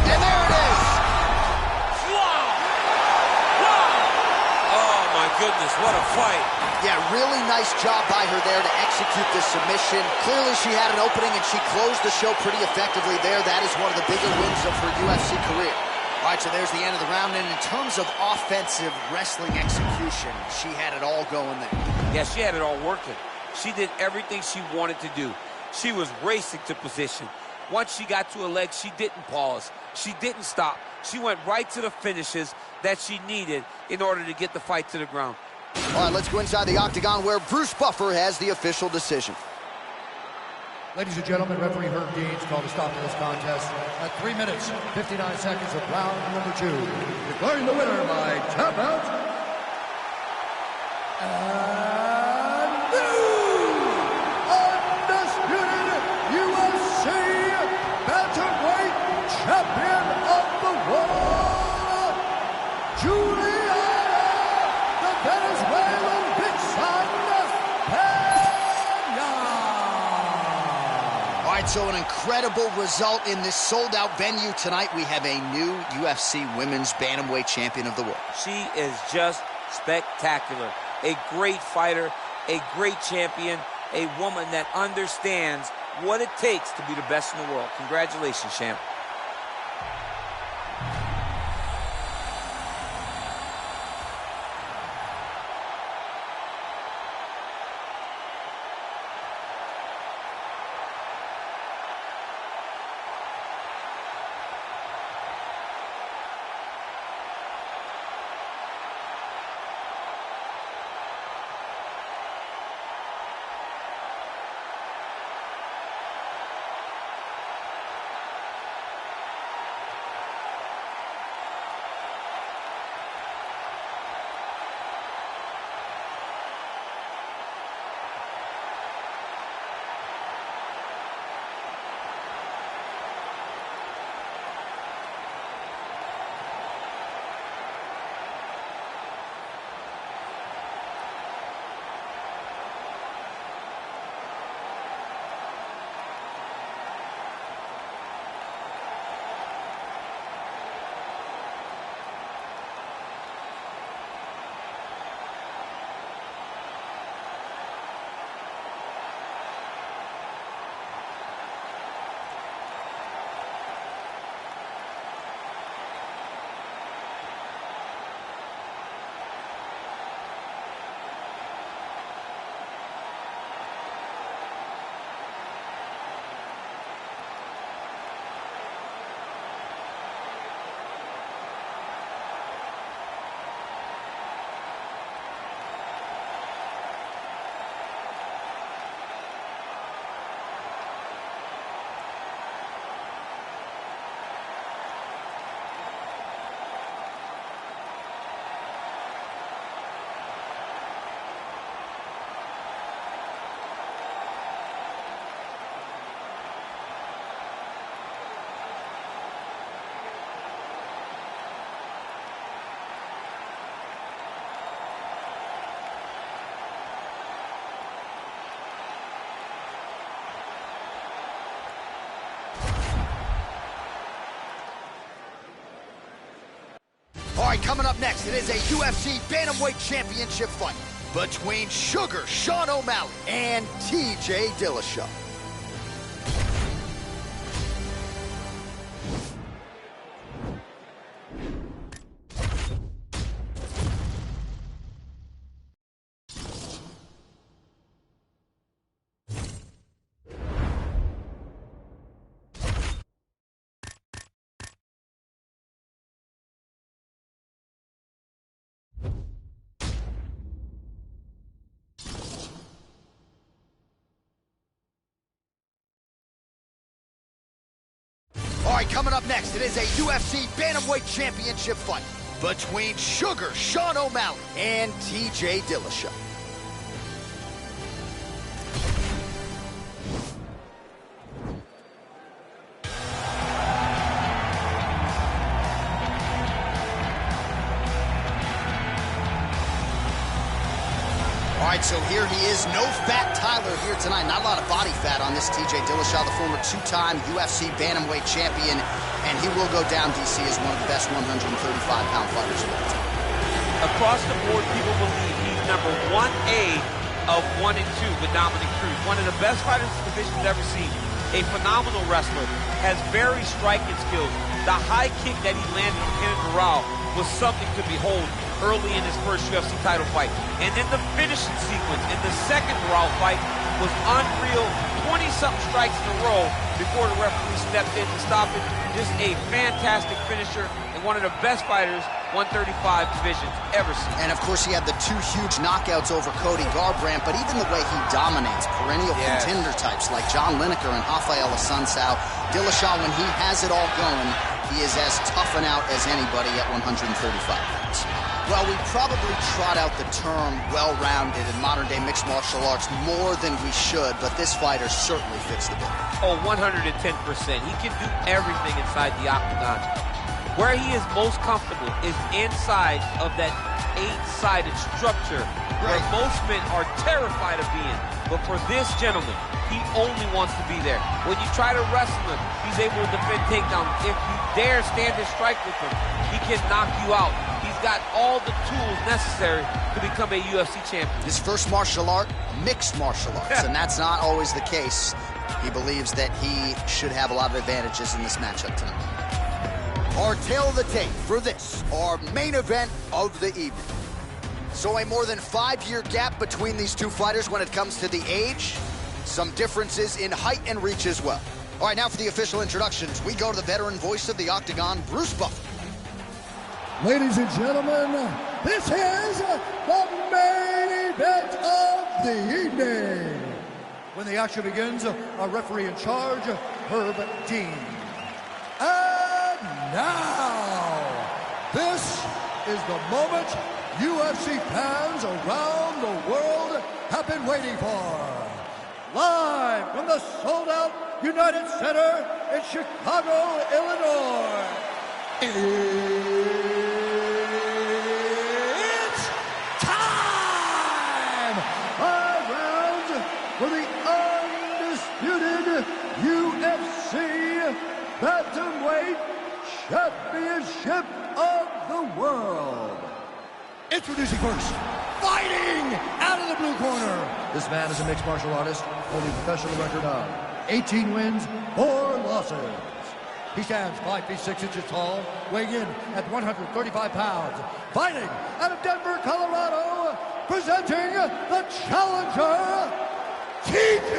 And there it is. Wow. Wow. Oh, my goodness, what a fight. Yeah, really nice job by her there to execute this submission. Clearly she had an opening and she closed the show pretty effectively there. That is one of the bigger wins of her UFC career. All right, so there's the end of the round. And in terms of offensive wrestling execution, she had it all going there. Yeah, she had it all working. She did everything she wanted to do. She was racing to position. Once she got to her leg, she didn't pause. She didn't stop. She went right to the finishes that she needed in order to get the fight to the ground. All right, let's go inside the octagon where Bruce Buffer has the official decision. Ladies and gentlemen, referee Herb Dean's called a stop to this contest at 3 minutes, 59 seconds of round number 2. Declaring the winner by tap out. And new undisputed UFC bantamweight champion of the world, Juliana, the Venezuelan Vixen, Peña. All right, so an incredible result in this sold-out venue tonight. We have a new UFC Women's Bantamweight Champion of the World. She is just spectacular. A great fighter, a great champion, a woman that understands what it takes to be the best in the world. Congratulations, champ. All right, coming up next, it is a UFC Bantamweight Championship fight between Sugar Sean O'Malley and TJ Dillashaw. All right, coming up next, it is a UFC Bantamweight Championship fight between Sugar Sean O'Malley and TJ Dillashaw. All right, so here he is, no fat Tyler here tonight. Not a lot of body fat on this TJ Dillashaw, the former two-time UFC Bantamweight champion, and he will go down, DC, as one of the best 135-pound fighters of all time. Across the board, people believe he's number 1A of 1 and 2 with Dominic Cruz. One of the best fighters the division's ever seen. A phenomenal wrestler, has very striking skills. The high kick that he landed on Kenneth Morale was something to behold early in his first UFC title fight. And then the finishing sequence in the second Morale fight was unreal. 20-something strikes in a row before the referee stepped in to stop it. Just a fantastic finisher and one of the best fighters 135 divisions ever seen. And of course he had the two huge knockouts over Cody Garbrandt, but even the way he dominates perennial contender types like John Lineker and Rafael Assunção, Dillashaw, when he has it all going, he is as tough and out as anybody at 135 pounds. Well, we probably trot out the term well-rounded in modern-day mixed martial arts more than we should, but this fighter certainly fits the bill. Oh, 110%. He can do everything inside the octagon. Where he is most comfortable is inside of that 8-sided structure where most men are terrified of being. But for this gentleman, he only wants to be there. When you try to wrestle him, he's able to defend takedowns. If you dare stand and strike with him, he can knock you out. He's got all the tools necessary to become a UFC champion. His first martial art, mixed martial arts, and that's not always the case. He believes that he should have a lot of advantages in this matchup tonight. Our tail of the tape for this, our main event of the evening. So a more than 5-year gap between these two fighters when it comes to the age. Some differences in height and reach as well. All right, now for the official introductions, we go to the veteran voice of the Octagon, Bruce Buffer. Ladies and gentlemen, this is the main event of the evening. When the action begins, our referee in charge, Herb Dean. And now, this is the moment UFC fans around the world have been waiting for. Live from the sold-out United Center in Chicago, Illinois. It's time! 5 rounds for the undisputed UFC Bantamweight Championship of the World. Introducing first, fighting out of the blue corner. This man is a mixed martial artist, holding a professional record of 18 wins, 4 losses. He stands 5 feet 6 inches tall, weighing in at 135 pounds. Fighting out of Denver, Colorado, presenting the challenger, TJ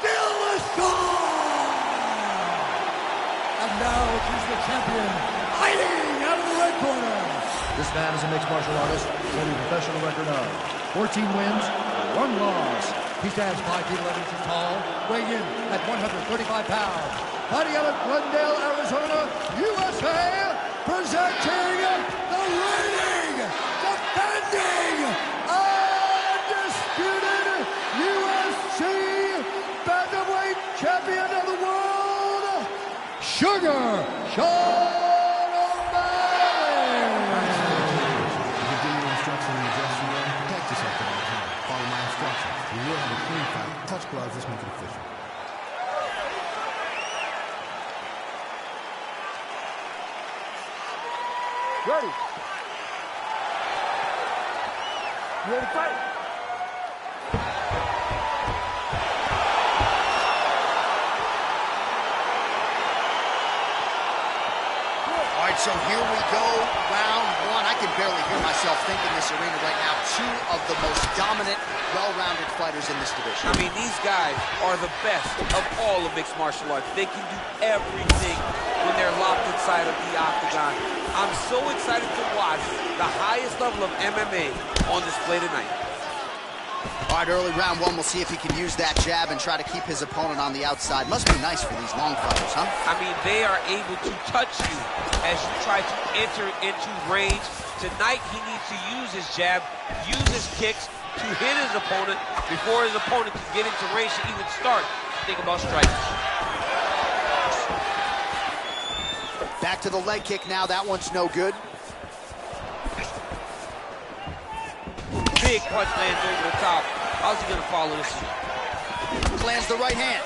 Dillashaw. And now he's the champion, fighting out of the red corner. This man is a mixed martial artist, holding a professional record of 14 wins, 1 loss. He stands 5 feet 11 inches tall, weighing in at 135 pounds. Fighting out of Glendale, Arizona, USA, presenting the reigning, defending, undisputed UFC Bantamweight Champion of the World, Sugar Sean O'Malley. If you give me instruction in the dressing room, protect yourself at all times. Follow my instructions. We will have a clean fight. Touch gloves, let's make it official. Ready. You ready to fight? All right, so here we go, round one. I can barely hear myself think in this arena right now. Two of the most dominant, well-rounded fighters in this division. I mean, these guys are the best of all of mixed martial arts. They can do everything when they're locked inside of the octagon. I'm so excited to watch the highest level of MMA on display tonight. All right, early round one, we'll see if he can use that jab and try to keep his opponent on the outside. Must be nice for these long fighters, huh? I mean, they are able to touch you as you try to enter into range. Tonight, he needs to use his jab, use his kicks to hit his opponent before his opponent can get into range to even start to think about striking. Back to the leg kick now. That one's no good. Big punch lands over the top. How's he going to follow this? Lands the right hand.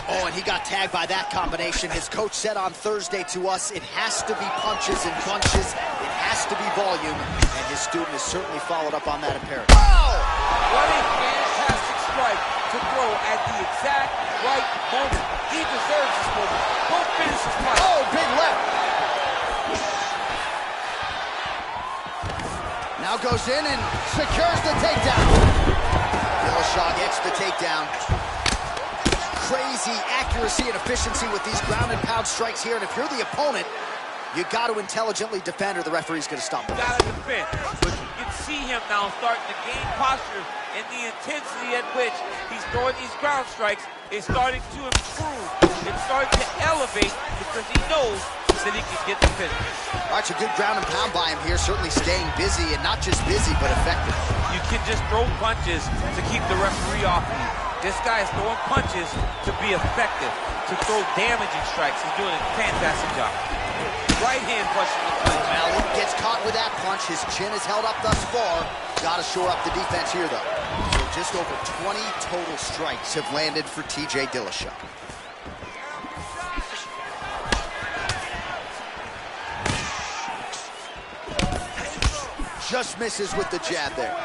Oh, and he got tagged by that combination. His coach said on Thursday to us, it has to be punches and bunches. It has to be volume. And his student has certainly followed up on that imperative. Oh! What a fantastic strike to throw at the exact right moment. He deserves this moment. Go finish his fight. Oh, big left. Now goes in and secures the takedown. Dillashaw gets the takedown. Crazy accuracy and efficiency with these ground and pound strikes here. And if you're the opponent, you got to intelligently defend or the referee's going to stop him. You got to defend. But you can see him now starting to gain posture, and the intensity at which he's throwing these ground strikes is starting to improve. It's starting to elevate because he knows that he can get the finish. All right, so good ground and pound by him here, certainly staying busy, and not just busy, but effective. You can just throw punches to keep the referee off you. This guy is throwing punches to be effective, to throw damaging strikes. He's doing a fantastic job. Right hand punch in the clinch. Now, Luke gets caught with that punch. His chin is held up thus far. Got to shore up the defense here, though. So just over 20 total strikes have landed for TJ Dillashaw. Just misses with the jab there.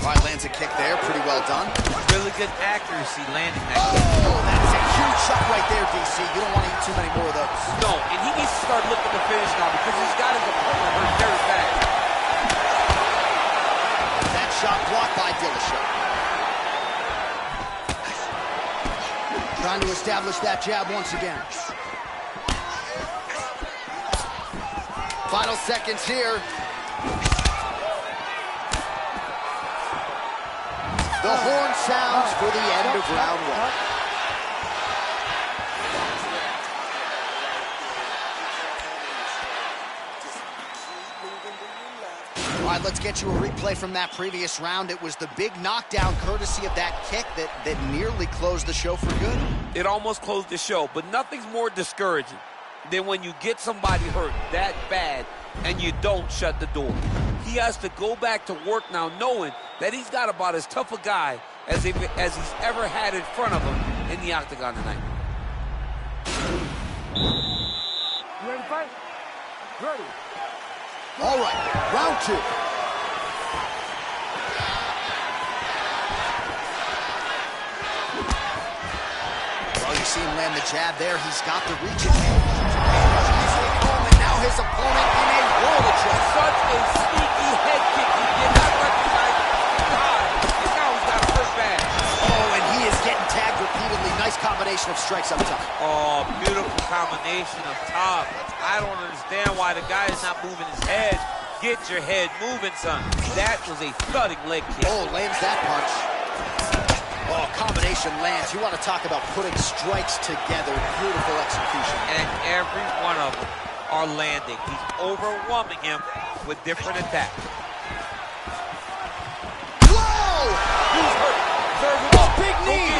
All right, lands a kick there. Pretty well done. Really good accuracy landing that kick. Oh, that's a huge shot right there, DC. You don't want to eat too many more of those. No, and he needs to start looking to finish now because he's got his opponent hurt very bad. That shot blocked by Dillashaw. Trying to establish that jab once again. Final seconds here. The horn sounds for the end of round one. All right, let's get you a replay from that previous round. It was the big knockdown courtesy of that kick that nearly closed the show for good. It almost closed the show, but nothing's more discouraging than when you get somebody hurt that bad and you don't shut the door. He has to go back to work now knowing that he's got about as tough a guy as he's ever had in front of him in the octagon tonight. You ready to fight? Ready. All right, round two. Well, you see him land the jab there. He's got the reach advantage. And now his opponent in a world of trouble. Such a sneaky head kick. He did not recognize God, and now he's got a first bad. Oh, and he is getting tagged repeatedly. Nice combination of strikes up top. Oh, beautiful combination of top. I don't understand why the guy is not moving his head. Get your head moving, son. That was a thudding leg kick. Oh, lands that punch. Oh, combination lands. You want to talk about putting strikes together. Beautiful execution. And every one of them are landing. He's overwhelming him with different attacks. Whoa! He's hurt. Serve him up. Big knee.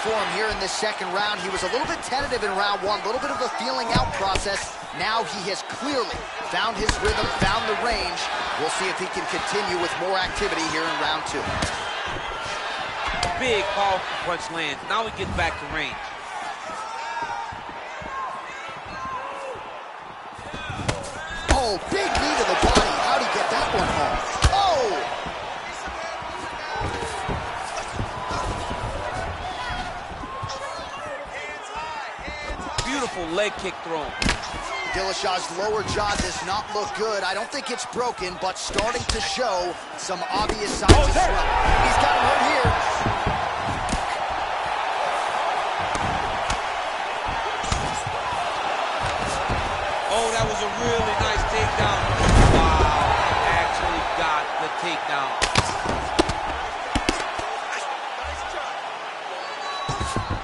for him here in this second round. He was a little bit tentative in round one, a little bit of a feeling out process. Now he has clearly found his rhythm, found the range. We'll see if he can continue with more activity here in round two. Big, powerful punch lands. Now he gets back to range. Oh, big knee to the body. How'd he get that one home? Oh! Beautiful leg kick thrown. Dillashaw's lower jaw does not look good. I don't think it's broken, but starting to show some obvious signs of swelling. He's got him hurt here. Oh, that was a really nice takedown. Wow, actually got the takedown.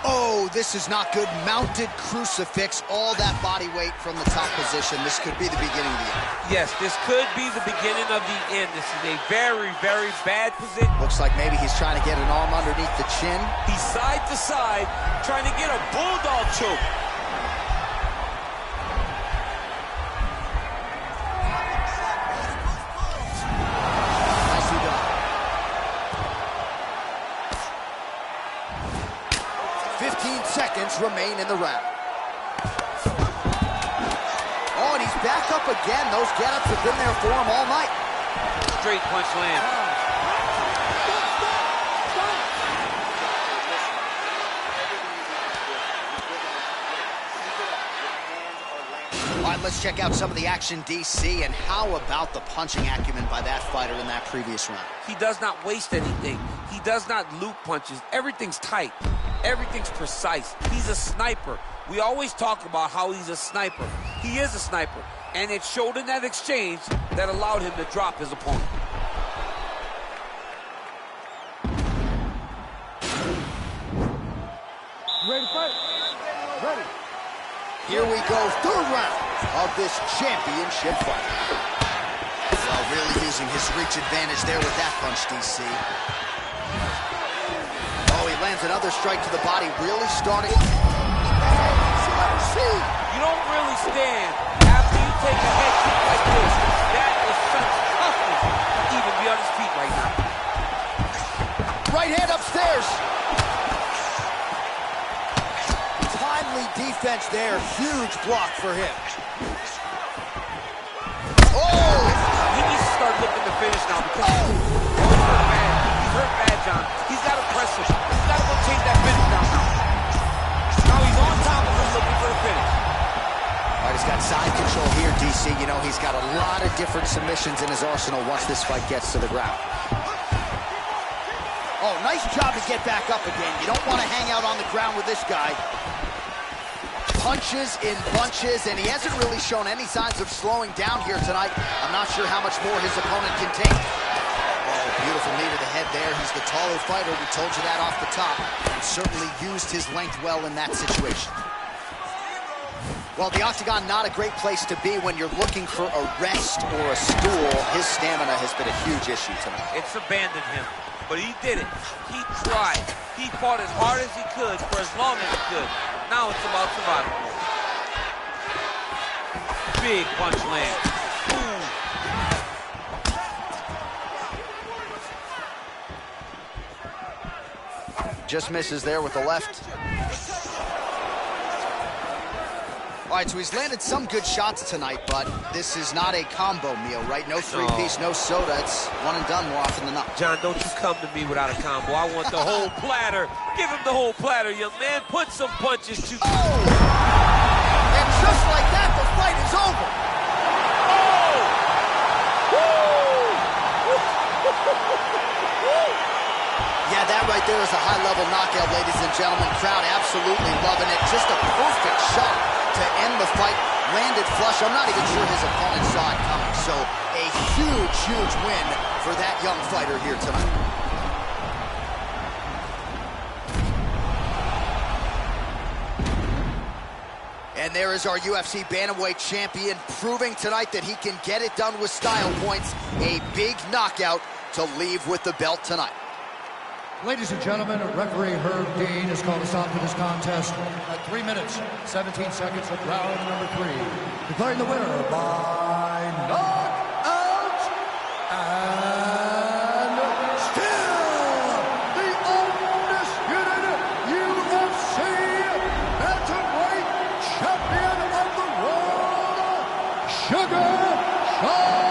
Oh, this is not good. Mounted crucifix, all that body weight from the top position. This could be the beginning of the end. Yes, this could be the beginning of the end. This is a very, very bad position. Looks like maybe he's trying to get an arm underneath the chin. He's side to side, trying to get a bulldog choke. Nicely done. 15 seconds remain in the round. Oh, and he's back up again. Those get-ups have been there for him all night. Straight punch land. All right, let's check out some of the action, DC, and how about the punching acumen by that fighter in that previous round? He does not waste anything. He does not loop punches. Everything's tight. Everything's precise. He's a sniper. We always talk about how he's a sniper. He is a sniper, and it showed in that exchange that allowed him to drop his opponent. Ready to fight? Ready. Here we go, third round of this championship fight. Well, really using his reach advantage there with that punch, DC. Oh, he lands another strike to the body, really starting. You don't really stand after you take a head kick like this. That is such toughness to even be on his feet right now. Right hand upstairs. Timely defense there, huge block for him. Oh! He needs to start looking to finish now because he's hurt bad. He's hurt bad, John. He's got to press him. He's got to go chase that finish down now. Now he's on top of him looking for the finish. All right, he's got side control here, DC. You know, he's got a lot of different submissions in his arsenal once this fight gets to the ground. Oh, nice job to get back up again. You don't want to hang out on the ground with this guy. Punches in bunches, and he hasn't really shown any signs of slowing down here tonight. I'm not sure how much more his opponent can take. Oh, beautiful knee to the head there. He's the taller fighter. We told you that off the top. And certainly used his length well in that situation. Well, the octagon, not a great place to be when you're looking for a rest or a stool. His stamina has been a huge issue tonight. It's abandoned him, but he did it. He tried. He fought as hard as he could for as long as he could. Now it's about survival. Big punch land. Ooh. Just misses there with the left. All right, so he's landed some good shots tonight, but this is not a combo meal, right? No three-piece, no soda. It's one and done more often than not. John, don't you come to me without a combo. I want the whole platter. Give him the whole platter, young man. Put some punches to... Oh! And just like that, the fight is over. Oh! Yeah, that right there is a high-level knockout, ladies and gentlemen. Crowd absolutely loving it. Just a perfect shot to end the fight. Landed flush. I'm not even sure his opponent saw it coming. So a huge, huge win for that young fighter here tonight. And there is our UFC Bantamweight champion, proving tonight that he can get it done with style points. A big knockout to leave with the belt tonight. Ladies and gentlemen, referee Herb Dean has called a stop to this contest at 3 minutes, 17 seconds of round number 3. Declaring the winner by knockout and still the undisputed UFC bantamweight champion of the world, Sugar Sean.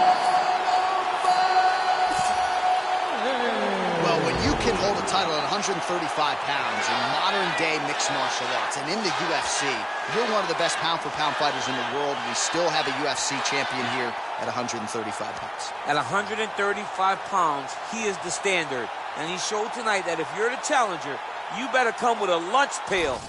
Can hold a title at 135 pounds in modern-day mixed martial arts, and in the UFC, you're one of the best pound-for-pound fighters in the world. We still have a UFC champion here at 135 pounds. At 135 pounds, he is the standard, and he showed tonight that if you're the challenger, you better come with a lunch pail